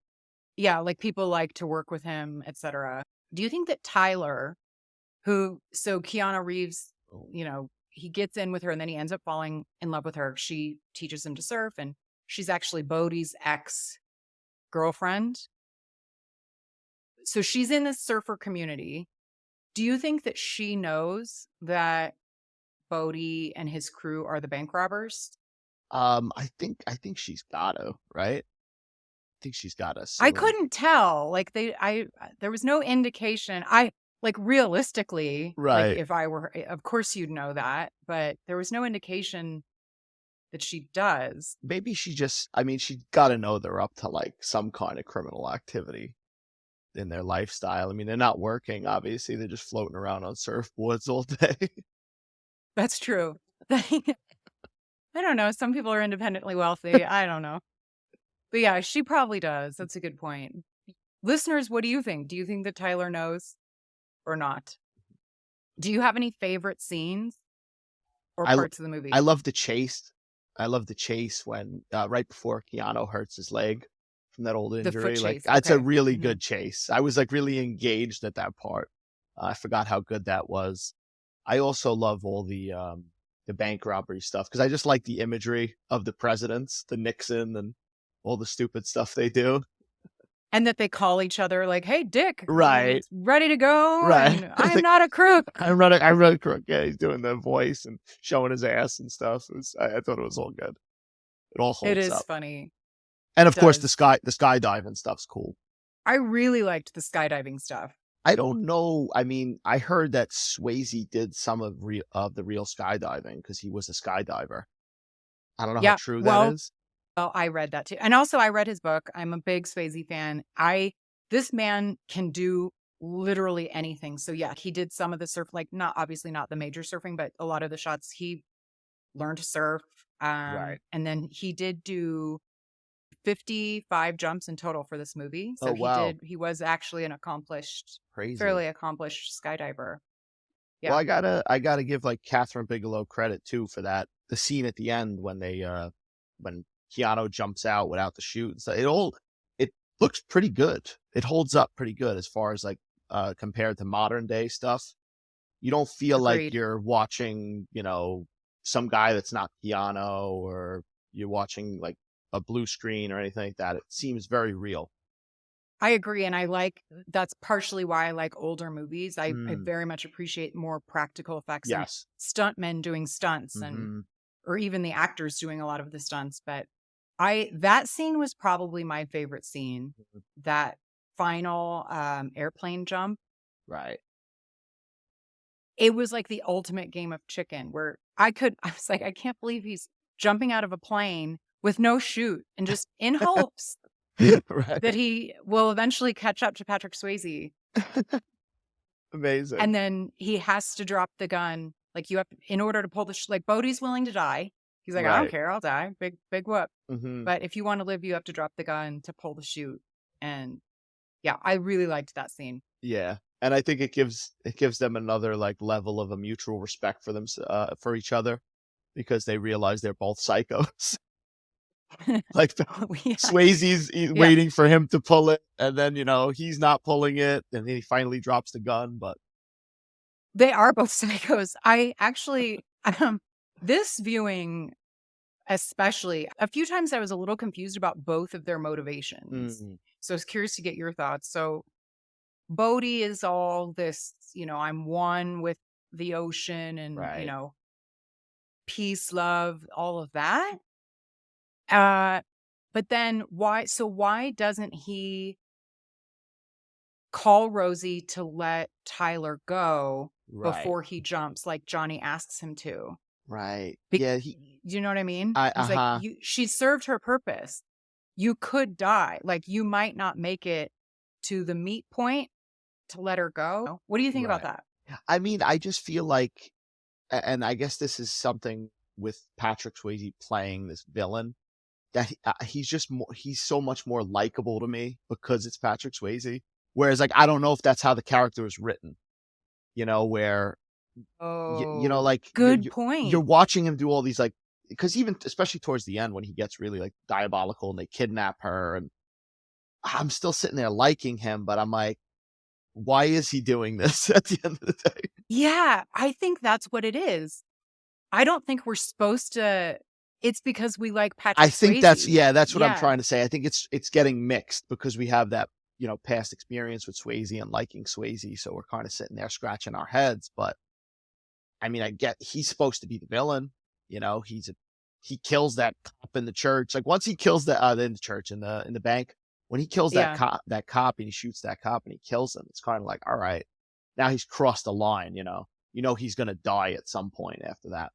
Yeah, like, people like to work with him, etc. Do you think that Tyler, so Keanu Reeves, he gets in with her and then he ends up falling in love with her. She teaches him to surf, and she's actually Bodhi's ex-girlfriend. So she's in this surfer community. Do you think that she knows that Bodhi and his crew are the bank robbers? I think she's got to, right? I think she's got to. I couldn't tell. Like there was no indication. Realistically, right. Like if I were, of course you'd know that, but there was no indication that she does. Maybe she got to know they're up to like some kind of criminal activity in their lifestyle. I mean, they're not working, obviously. They're just floating around on surfboards all day. That's true. I don't know. Some people are independently wealthy. I don't know. But yeah, she probably does. That's a good point. Listeners, what do you think? Do you think that Tyler knows or not? Do you have any favorite scenes or parts of the movie? I love the chase. I love the chase when right before Keanu hurts his leg from that old injury. The foot chase. It's a really good chase. I was like really engaged at that part. I forgot how good that was. I also love all the bank robbery stuff because I just like the imagery of the presidents, the Nixon, and all the stupid stuff they do. And that they call each other like, "Hey, Dick, right, ready to go." Right, and, I'm not a crook. I'm not a crook. Yeah, he's doing the voice and showing his ass and stuff. I thought it was all good. It all holds up. It is funny. And of course, the skydiving stuff's cool. I really liked the skydiving stuff. I don't know. I mean, I heard that Swayze did some of the real skydiving because he was a skydiver. I don't know how true that is. Well, I read that too. And also I read his book. I'm a big Swayze fan. This man can do literally anything. So yeah, he did some of the surf, like obviously not the major surfing, but a lot of the shots he learned to surf. Right. And then he did do 55 jumps in total for this movie. So he was actually an fairly accomplished skydiver. Yeah. Well, I gotta give like Catherine Bigelow credit too for that. The scene at the end when when Keanu jumps out without the chute, so it looks pretty good. It holds up pretty good as far as like compared to modern day stuff. You don't feel like you're watching, some guy that's not Keanu, or you're watching like a blue screen or anything like that. It seems very real. I agree. And that's partially why I like older movies. I very much appreciate more practical effects. Yes. And stuntmen doing stunts or even the actors doing a lot of the stunts. But that scene was probably my favorite scene. That final airplane jump. Right. It was like the ultimate game of chicken where I was like, I can't believe he's jumping out of a plane with no chute and just in hopes right. that he will eventually catch up to Patrick Swayze. Amazing. And then he has to drop the gun. Like in order to pull like Bodhi's willing to die. He's like, I don't care, I'll die. Big whoop. Mm-hmm. But if you want to live, you have to drop the gun to pull the chute. And yeah, I really liked that scene. Yeah. And I think it gives them another like level of a mutual respect for them for each other because they realize they're both psychos. Like Swayze's waiting for him to pull it, and then he's not pulling it, and then he finally drops the gun. But they are both psychos. I actually this viewing, especially a few times, I was a little confused about both of their motivations. So I was curious to get your thoughts. So Bodhi is all this, I'm one with the ocean and peace, love, all of that. But then why doesn't he call Rosie to let Tyler go before he jumps like Johnny asks him to? Right. You know what I mean? He's like, she served her purpose. You could die. Like you might not make it to the meet point, to let her go. What do you think about Right. that? I mean, I just feel like, and I guess this is something with Patrick Swayze playing this villain, that he's so much more likable to me because it's Patrick Swayze. Whereas, like, I don't know if that's how the character is written, where, Oh, like, good you're point. watching him do all these, like, because even, especially towards the end when he gets really, like, diabolical and they kidnap her, and I'm still sitting there liking him, but I'm like, why is he doing this at the end of the day? Yeah, I think that's what it is. I don't think we're supposed to. It's because we like I Patrick think Swayze. that's what I'm Yeah. trying to say. I think it's getting mixed because we have that, past experience with Swayze and liking Swayze, so we're kind of sitting there scratching our heads. But I mean, I get he's supposed to be the villain. He kills that cop in the church. Like once he kills in the church in the bank, when he kills Yeah. that cop and he shoots that cop and he kills him, it's kind of like, all right, now he's crossed the line. He's gonna die at some point after that.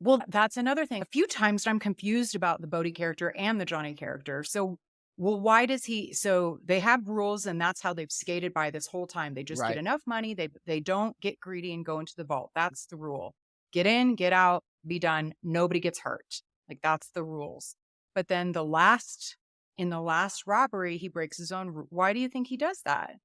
Well, that's another thing. A few times I'm confused about the Bodhi character and the Johnny character. So, well, why does he? So they have rules, and that's how they've skated by this whole time. They just get Right. enough money. They don't get greedy and go into the vault. That's the rule. Get in, get out, be done. Nobody gets hurt. Like that's the rules. But then in the last robbery, he breaks his own. Why do you think he does that?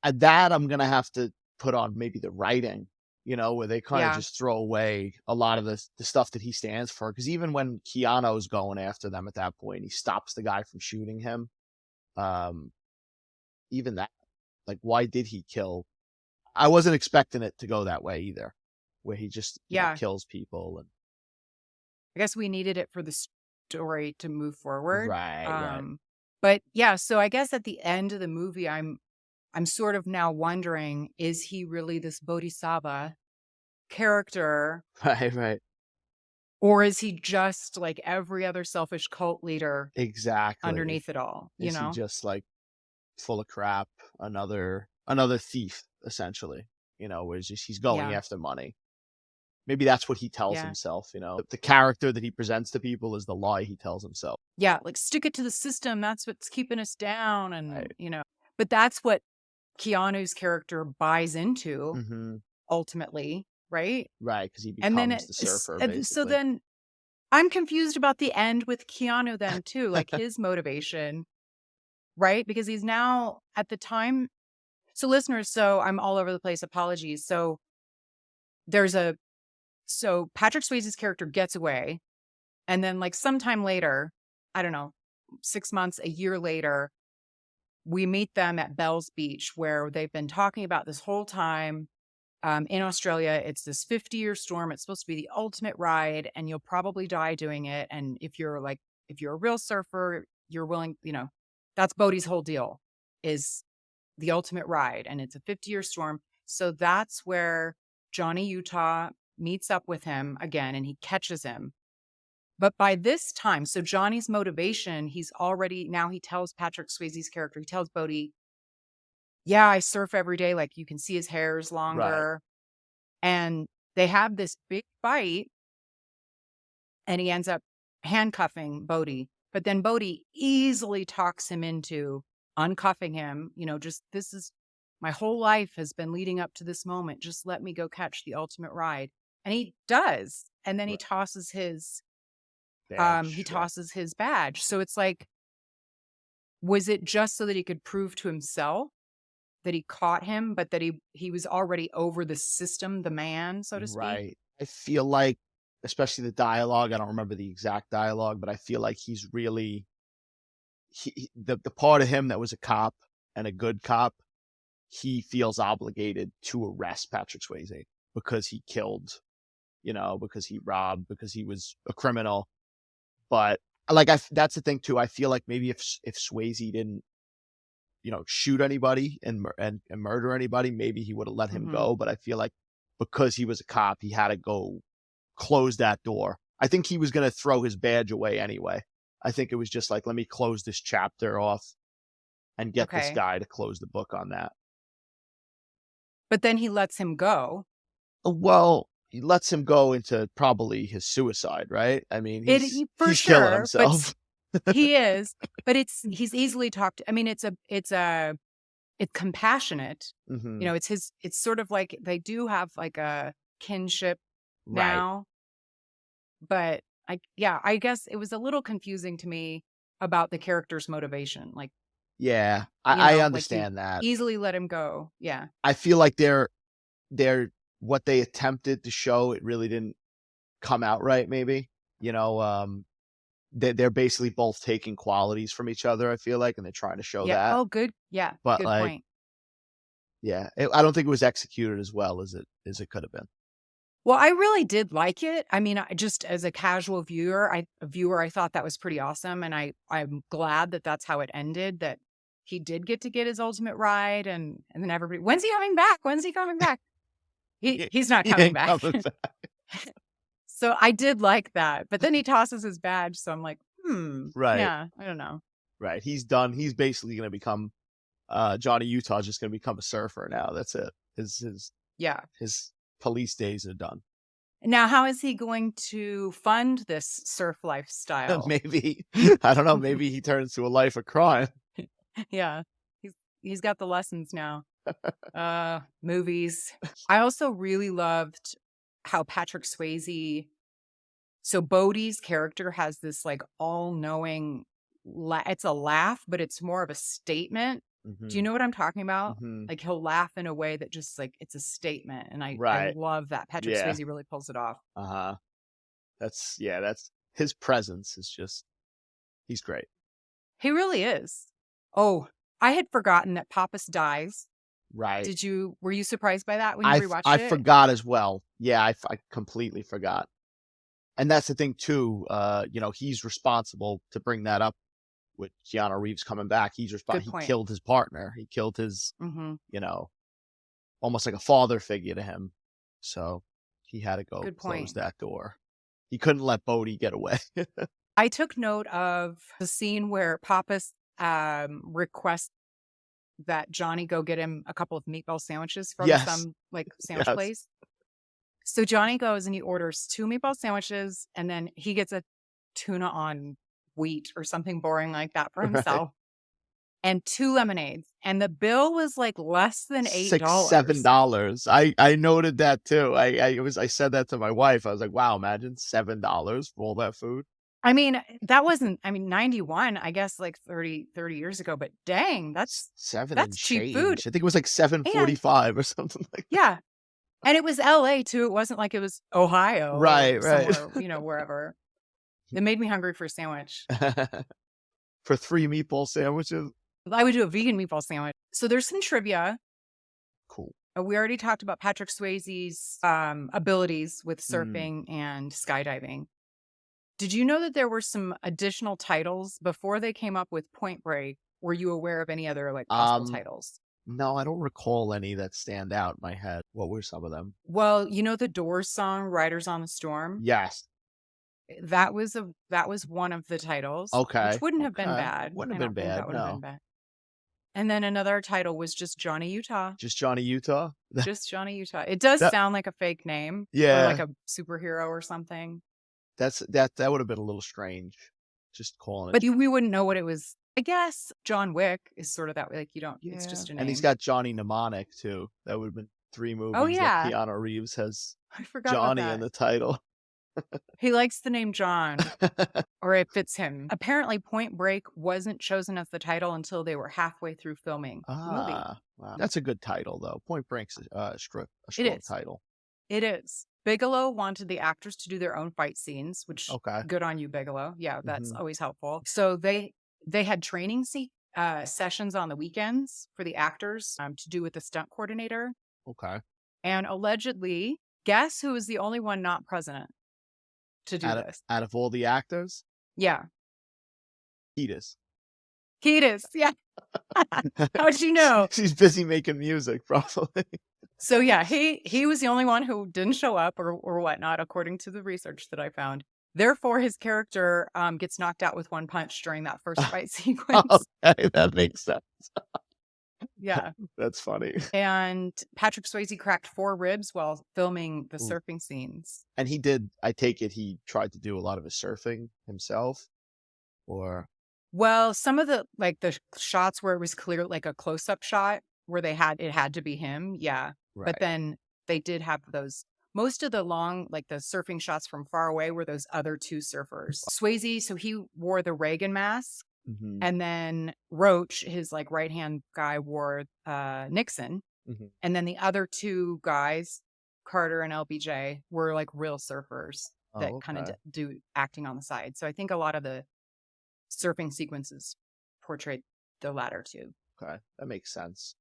At that, I'm gonna have to put on maybe the writing, where they kind of Yeah, just throw away a lot of the stuff that he stands for. Because even when Keanu's going after them at that point, he stops the guy from shooting him. Um, Even that, like, why did he kill? I wasn't expecting it to go that way either, where he just yeah. kills people and I guess we needed it for the story to move forward. right. But yeah, so I guess at the end of the movie, I'm sort of now wondering, is he really this bodhisattva character, Right. or is he just like every other selfish cult leader Exactly. underneath it all? You Is he know? just like full of crap, another thief, essentially, where it's just he's going Yeah, after money. Maybe that's what he tells yeah, himself, The character that he presents to people is the lie he tells himself. yeah. Like stick it to the system. That's what's keeping us down, and Right. But that's what Keanu's character buys into Mhm. ultimately, right? Right, because he And then becomes the surfer, so basically. then I'm confused about the end with Keanu then too, like his motivation, right? Because he's now at the time. So listeners, so I'm all over the place. Apologies. So there's so Patrick Swayze's character gets away, and then like sometime later, I don't know, 6 months, a year later, we meet them at Bell's Beach where they've been talking about this whole time. In Australia, it's this 50-year storm. It's supposed to be the ultimate ride, and you'll probably die doing it. And if you're a real surfer, you're willing, that's Bodhi's whole deal is the ultimate ride. And it's a 50-year storm. So that's where Johnny Utah meets up with him again and he catches him. But by this time, so Johnny's motivation, now he tells Patrick Swayze's character, he tells Bodhi, yeah, I surf every day. Like you can see his hair is Right. longer. And they have this big fight, and he ends up handcuffing Bodhi. But then Bodhi easily talks him into uncuffing him. Just this is my whole life has been leading up to this moment. Just let me go catch the ultimate ride. And he does. And then he Right. tosses his Badge, yeah. badge. So it's like, was it just so that he could prove to himself that he caught him, but that he was already over the system, the man, so to speak? Right. I feel like, especially the dialogue, I don't remember the exact dialogue, but I feel like he's really the part of him that was a cop and a good cop, he feels obligated to arrest Patrick Swayze because he killed, because he robbed, because he was a criminal. But like that's the thing too. I feel like maybe if Swayze didn't, shoot anybody and murder anybody, maybe he would have let him Mhm. go. But I feel like because he was a cop, he had to go close that door. I think he was going to throw his badge away anyway. I think it was just like, let me close this chapter off and get this Okay. guy to close the book on that. But then he lets him go. Well, he lets him go into probably his suicide, right? I mean, For he's killing sure, but himself. he is, but he's easily talked. I mean, it's a it's compassionate. Mm-hmm. You know, it's sort of like they do have like a kinship Right. now, but I guess it was a little confusing to me about the character's motivation. Like, Yeah, you I know, like you understand that. easily let him go. Yeah. I feel like they're what they attempted to show, it really didn't come out right, maybe. You know, they're basically both taking qualities from each other, I feel like, and they're trying to show Yeah. that. Oh, good. Yeah. But Good like, point. yeah, I don't think it was executed as well as it could have been. Well, I really did like it. I mean, just as a casual viewer, I thought that was pretty awesome, and I'm glad that that's how it ended. That he did get to get his ultimate ride, and then everybody, when's he coming back? When's he coming back? He's not He coming ain't back. coming back. So I did like that, but then he tosses his badge, so I'm like, Right, yeah, I don't know. right. He's done. He's basically going to become Johnny Utah's just going to become a surfer now. That's it. Yeah. His police days are done. Now, how is he going to fund this surf lifestyle? Maybe, I don't know. Maybe he turns to a life of crime. Yeah, he's got the lessons now. Movies. I also really loved how Patrick Swayze. So Bodhi's character has this like all-knowing. It's a laugh, but it's more of a statement. Mm-hmm. Do you know what I'm talking about? Mm-hmm. Like he'll laugh in a way that just like it's a statement, and I Right. love that Patrick Yeah. Swayze really pulls it off. That's his presence is just, he's great. He really is. Oh, I had forgotten that Pappas dies. Right. Were you surprised by that when you rewatched I it? forgot as well. Yeah, I completely forgot. And that's the thing too. You know, he's responsible to bring that up with Keanu Reeves coming back. He's responsible. He killed his partner. He killed his, you know, almost like a father figure to him. So he had to go close that door. He couldn't let Bodhi get away. I took note of the scene where Pappas requests that Johnny go get him a couple of meatball sandwiches from some like sandwich place. So Johnny goes and he orders 2 meatball sandwiches, and then he gets a tuna on wheat or something boring like that for himself, and 2 lemonades. And the bill was like less than $8. $7. I noted that too. I said that to my wife. I was like, wow, imagine $7 for all that food. I mean, that wasn't, 91, I guess like 30 years ago, but dang, that's cheap food. I think it was like $7.45 or something like that. Yeah. And it was LA too. It wasn't like it was Ohio. Right. Somewhere, you know, wherever. It made me hungry for a sandwich. For 3 meatball sandwiches? I would do a vegan meatball sandwich. So there's some trivia. Cool. We already talked about Patrick Swayze's abilities with surfing and skydiving. Did you know that there were some additional titles before they came up with Point Break? Were you aware of any other like possible titles? No, I don't recall any that stand out in my head. What were some of them? Well, you know the Doors song "Riders on the Storm"? Yes. That was one of the titles. Okay. Which wouldn't have been bad. Wouldn't have been bad. That would have been bad. And then another title was just Johnny Utah. Just Johnny Utah? Just Johnny Utah. It does sound like a fake name. Yeah. Or like a superhero or something. That would have been a little strange. Just calling it. But we wouldn't know what it was. I guess John Wick is sort of that way. Like you don't, it's just a name. And he's got Johnny Mnemonic too. That would have been 3 movies that Keanu Reeves has Johnny in the title. He likes the name John, or it fits him. Apparently, Point Break wasn't chosen as the title until they were halfway through filming the movie. Wow. That's a good title, though. Point Break's a strong title. It is. Bigelow wanted the actors to do their own fight scenes, which good on you, Bigelow. Yeah, that's always helpful. So they had training sessions on the weekends for the actors to do with the stunt coordinator. Okay. And allegedly, guess who was the only one not present to do this? Out of all the actors? Yeah. Kiedis, yeah. How'd you know? She's busy making music, probably. So yeah, he was the only one who didn't show up or whatnot, according to the research that I found. Therefore, his character gets knocked out with 1 punch during that first fight sequence. Okay, that makes sense. Yeah. That's funny. And Patrick Swayze cracked 4 ribs while filming the surfing scenes. And I take it he tried to do a lot of his surfing himself? Or? Well, some of the shots where it was clear, like a close-up shot, where it had to be him. Yeah. Right. But then they did have most of the long, like the surfing shots from far away were those other two surfers. Swayze, so he wore the Reagan mask. Mm-hmm. And then Roach, his like right-hand guy, wore Nixon. Mm-hmm. And then the other two guys, Carter and LBJ, were like real surfers that kind of do acting on the side. So I think a lot of the surfing sequences portrayed the latter two. Okay, that makes sense.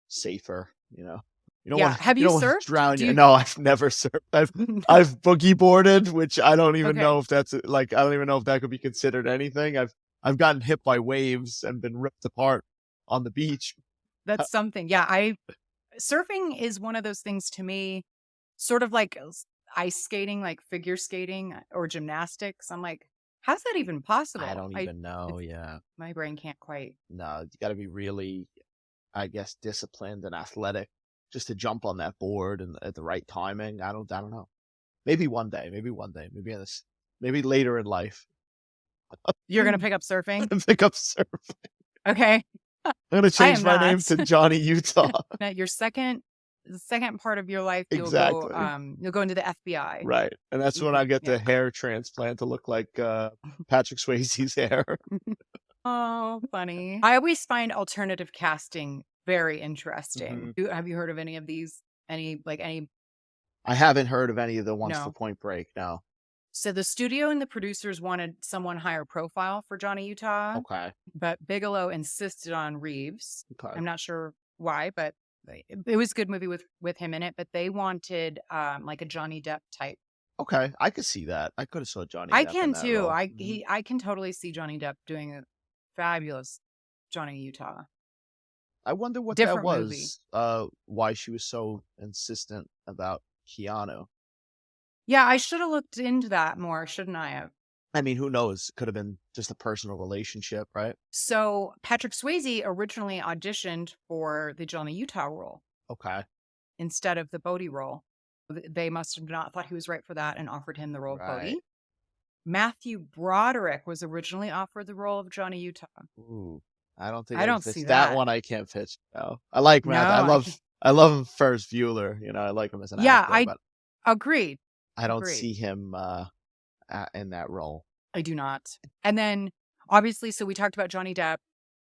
Safer, you know. Have you surfed? Drown you. No, I've never surfed. I've boogie boarded, which I don't even know if that's like, I don't even know if that could be considered anything. I've gotten hit by waves and been ripped apart on the beach. That's something. Yeah, surfing is one of those things to me, sort of like ice skating, like figure skating or gymnastics. I'm like, how's that even possible? I don't even know. Yeah. My brain can't quite. No, you got to be really, I guess, disciplined and athletic just to jump on that board and at the right timing. I don't know. Maybe one day. Maybe later in life. You're going to pick up surfing? Pick up surfing. Okay. I'm going to change my name to Johnny Utah. Now, the second part of your life, you'll go into the FBI. Right. And that's when I get the hair transplant to look like Patrick Swayze's hair. Oh, funny. I always find alternative casting very interesting. Mm-hmm. Have you heard of any of these? Any? I haven't heard of any of the ones for Point Break, no. So the studio and the producers wanted someone higher profile for Johnny Utah. Okay. But Bigelow insisted on Reeves. Okay. I'm not sure why, but it was a good movie with him in it. But they wanted like a Johnny Depp type. Okay, I could see that. I could have saw Johnny Depp. I can too. Role. I can totally see Johnny Depp doing a fabulous Johnny Utah. I wonder what that was. Why she was so insistent about Keanu. Yeah, I should have looked into that more, shouldn't I have? I mean, who knows? Could have been just a personal relationship, right? So Patrick Swayze originally auditioned for the Johnny Utah role. Okay. Instead of the Bodie role. They must have not thought he was right for that and offered him the role of Bodie. Matthew Broderick was originally offered the role of Johnny Utah. Ooh, I don't see that one. I can't pitch. No, I like Matthew. I love him Ferris Bueller. You know, I like him as an actor. Yeah, agreed. I don't see him in that role. I do not. And then, obviously, so we talked about Johnny Depp.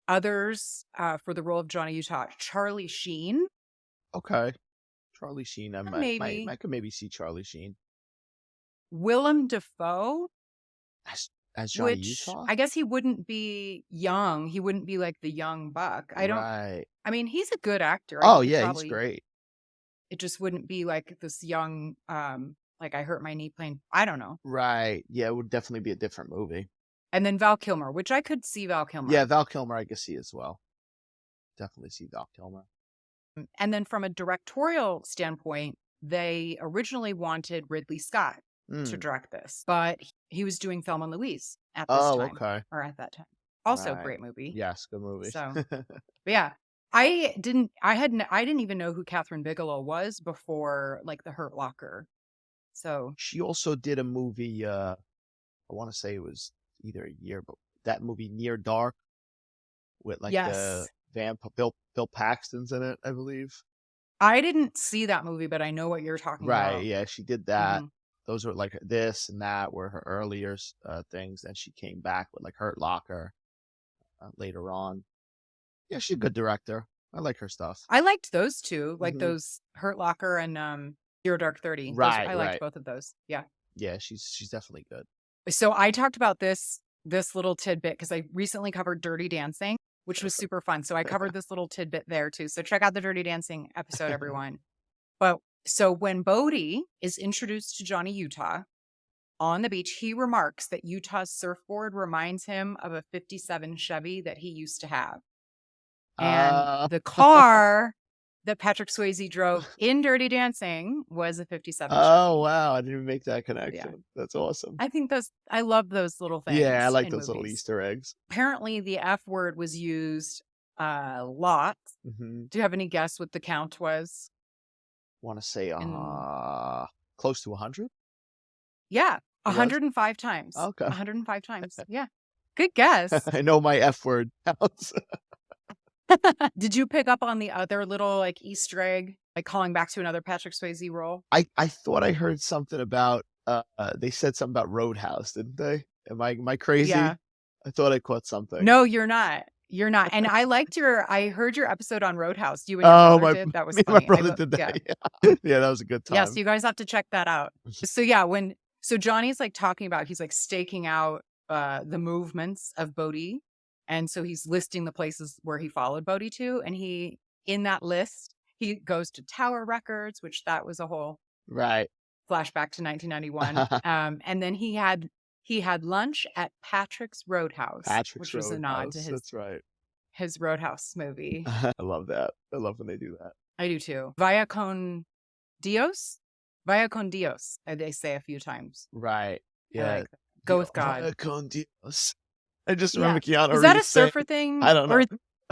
Others for the role of Johnny Utah, Charlie Sheen. Okay. Charlie Sheen. I could maybe see Charlie Sheen. Willem Dafoe. As Johnny Utah? I guess he wouldn't be young. He wouldn't be like the young buck. I mean, he's a good actor. He's great. It just wouldn't be like this young, like I hurt my knee playing. I don't know. Right. Yeah, it would definitely be a different movie. And then Val Kilmer, which I could see Val Kilmer. Yeah, Val Kilmer I could see as well. Definitely see Val Kilmer. And then from a directorial standpoint, they originally wanted Ridley Scott to direct this, but he was doing Thelma and Louise at this time. Okay. Or at that time. Also a great movie. Yes, good movie. So, but yeah. I didn't even know who Catherine Bigelow was before like The Hurt Locker. So she also did a movie, I want to say it was either a year, but that movie Near Dark with like the Bill Paxton's in it, I believe. I didn't see that movie, but I know what you're talking about. Right, yeah, she did that. Mm-hmm. Those were like this and that were her earlier things. Then she came back with like Hurt Locker later on. Yeah, she's a good director. I like her stuff. I liked those two, like those Hurt Locker and Zero Dark 30. Right, I liked both of those. Yeah. Yeah, she's definitely good. So I talked about this little tidbit because I recently covered Dirty Dancing, which was super fun. So I covered this little tidbit there too. So check out the Dirty Dancing episode, everyone. But so when Bodie is introduced to Johnny Utah on the beach, he remarks that Utah's surfboard reminds him of a 57 Chevy that he used to have. And the car that Patrick Swayze drove in Dirty Dancing was a 57 Chevy. Oh, wow. I didn't even make that connection. Yeah. That's awesome. I love those little things. Yeah, I like those little Easter eggs. Apparently, the F word was used a lot. Mm-hmm. Do you have any guess what the count was? Want to say close to 100? Yeah, 105 times. Okay. 105 times. Yeah. Good guess. I know my F word counts. Did you pick up on the other little like Easter egg, like calling back to another Patrick Swayze role? I thought I heard something about they said something about Roadhouse, didn't they? Am I crazy? Yeah. I thought I caught something. No, you're not. You're not. And I heard your episode on Roadhouse. You and your Oh, brother did. That was me and funny. my brother did Yeah. that. Yeah. Yeah, that was a good time. Yes, you guys have to check that out. So yeah, so Johnny's like talking about, he's like staking out the movements of Bodhi. And so he's listing the places where he followed Bodhi to. And in that list, he goes to Tower Records, which that was a whole Right. flashback to 1991. And then he had lunch at Patrick's Roadhouse, which was a nod to That's right. his Roadhouse movie. I love that. I love when they do that. I do too. Vaya con Dios, they say a few times. Right. I Yeah. like that. Go with God. Vaya con Dios. I just remember Keanu Is that a Reeves saying- surfer thing? I don't know. Or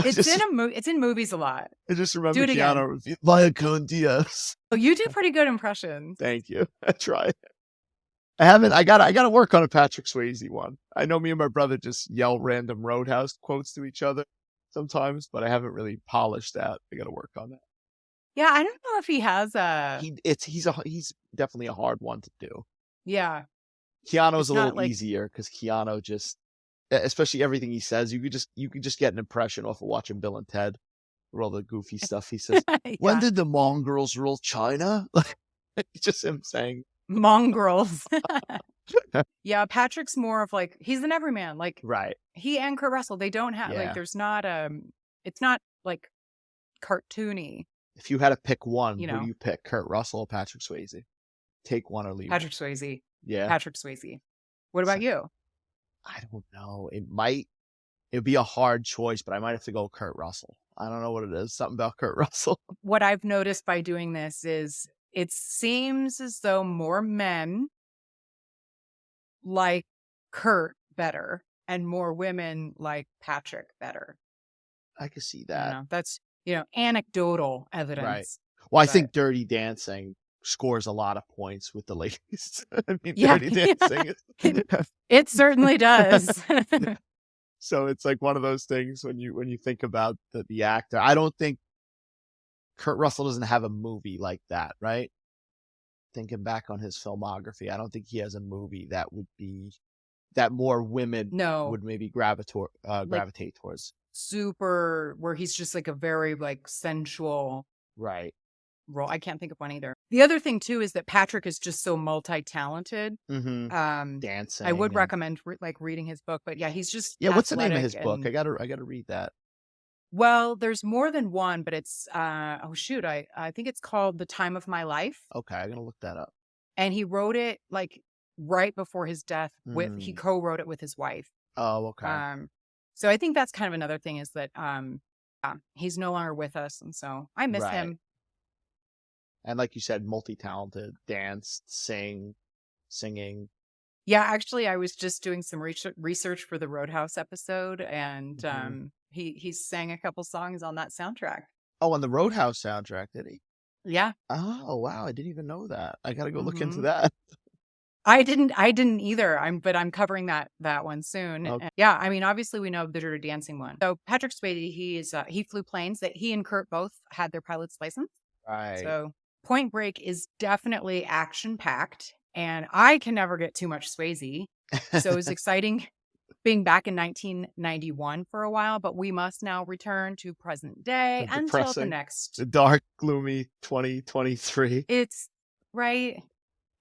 it's in movies a lot. I just remember Do it again. Keanu Reeves. Vaya con Dios. Oh, you do pretty good impressions. Thank you. I try. I gotta work on a Patrick Swayze one. I know me and my brother just yell random Roadhouse quotes to each other sometimes, but I haven't really polished that. I gotta work on that. Yeah, I don't know if he has a. He's definitely a hard one to do. Yeah. Keanu's It's a not little like- easier because Keanu just, especially everything he says, you could just get an impression off of watching Bill and Ted, or all the goofy stuff he says. When Yeah. did the Mongols rule China? Like just him saying. Mongrels. Yeah, Patrick's more of like, he's an everyman. Like Right. he and Kurt Russell, they don't have Yeah. like, there's not it's not like cartoony. If you had to pick one, You who know. do you pick? Kurt Russell or Patrick Swayze? Take one or leave. Patrick Swayze. Yeah. Patrick Swayze. What about you? I don't know. It'd be a hard choice, but I might have to go Kurt Russell. I don't know what it is. Something about Kurt Russell. What I've noticed by doing this is it seems as though more men like Kurt better and more women like Patrick better. I could see I that. don't know. That's, anecdotal evidence. Well, I But- think Dirty Dancing scores a lot of points with the ladies. I mean, Yeah. Dirty Dancing is It certainly does. so it's like one of those things when you think about the actor. I don't think Kurt Russell doesn't have a movie like that, right? Thinking back on his filmography, I don't think he has a movie that would be that more women No. would maybe gravitate towards. Super, where he's just like a very like sensual Right. role. I can't think of one either. The other thing too is that Patrick is just so multi-talented. Mm-hmm. Dancing. I would and- recommend reading his book, but yeah, he's just Yeah, what's the name of his athletic book? and- I gotta read that. Well, there's more than one, but it's I think it's called The Time of My Life, Okay, I'm gonna look that up. and he wrote it like right before his death. He co-wrote it with his wife. Oh, okay. So I think that's kind of another thing is that he's no longer with us, and so I miss Right. him. And like you said, multi-talented, danced, singing. Yeah, actually, I was just doing some research for the Roadhouse episode, and Mhm. he sang a couple songs on that soundtrack. Oh, on the Roadhouse soundtrack, did he? Yeah, Oh, wow, I didn't even know that. I gotta go look into Mhm. that. I didn't either. But I'm covering that one soon. Okay. And yeah, I mean, obviously we know the Dirty Dancing one. So Patrick Swayze, he flew planes. That he and Kurt both had their pilot's license. Right. So Point Break is definitely action packed, and I can never get too much Swayze. So it was exciting being back in 1991 for a while, but we must now return to present day The until the depressing- next. the dark, gloomy 2023. It's right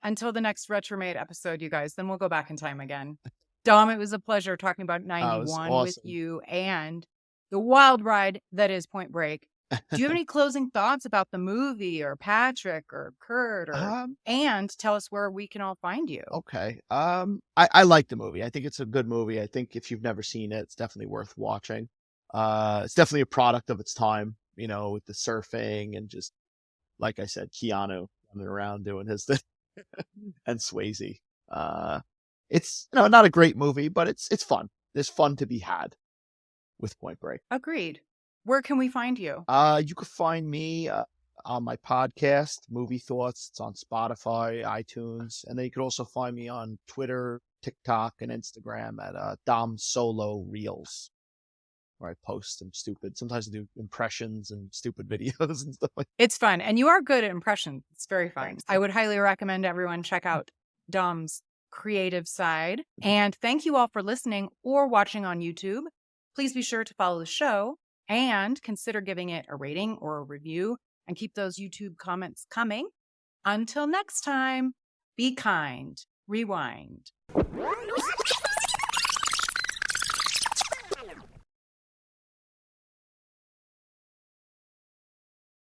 until the next Retromade episode, you guys. Then we'll go back in time again. Dom, it was a pleasure talking about 91 with awesome. you and the wild ride that is Point Break. Do you have any closing thoughts about the movie or Patrick or Kurt and tell us where we can all find you? Okay. I like the movie. I think it's a good movie. I think if you've never seen it, it's definitely worth watching. It's definitely a product of its time, with the surfing and just, like I said, Keanu running around doing his thing and Swayze. It's, not a great movie, but it's fun. There's fun to be had with Point Break. Agreed. Where can we find you? You can find me on my podcast, Movie Thoughts. It's on Spotify, iTunes, and then you can also find me on Twitter, TikTok, and Instagram at Dom Solo Reels. where I post some stupid. Sometimes I do impressions and stupid videos and stuff like that. It's fun. And you are good at impressions. It's very fun. Thanks. I would highly recommend everyone check out Dom's creative side. And thank you all for listening or watching on YouTube. Please be sure to follow the show and consider giving it a rating or a review and keep those YouTube comments coming. Until next time, be kind, rewind.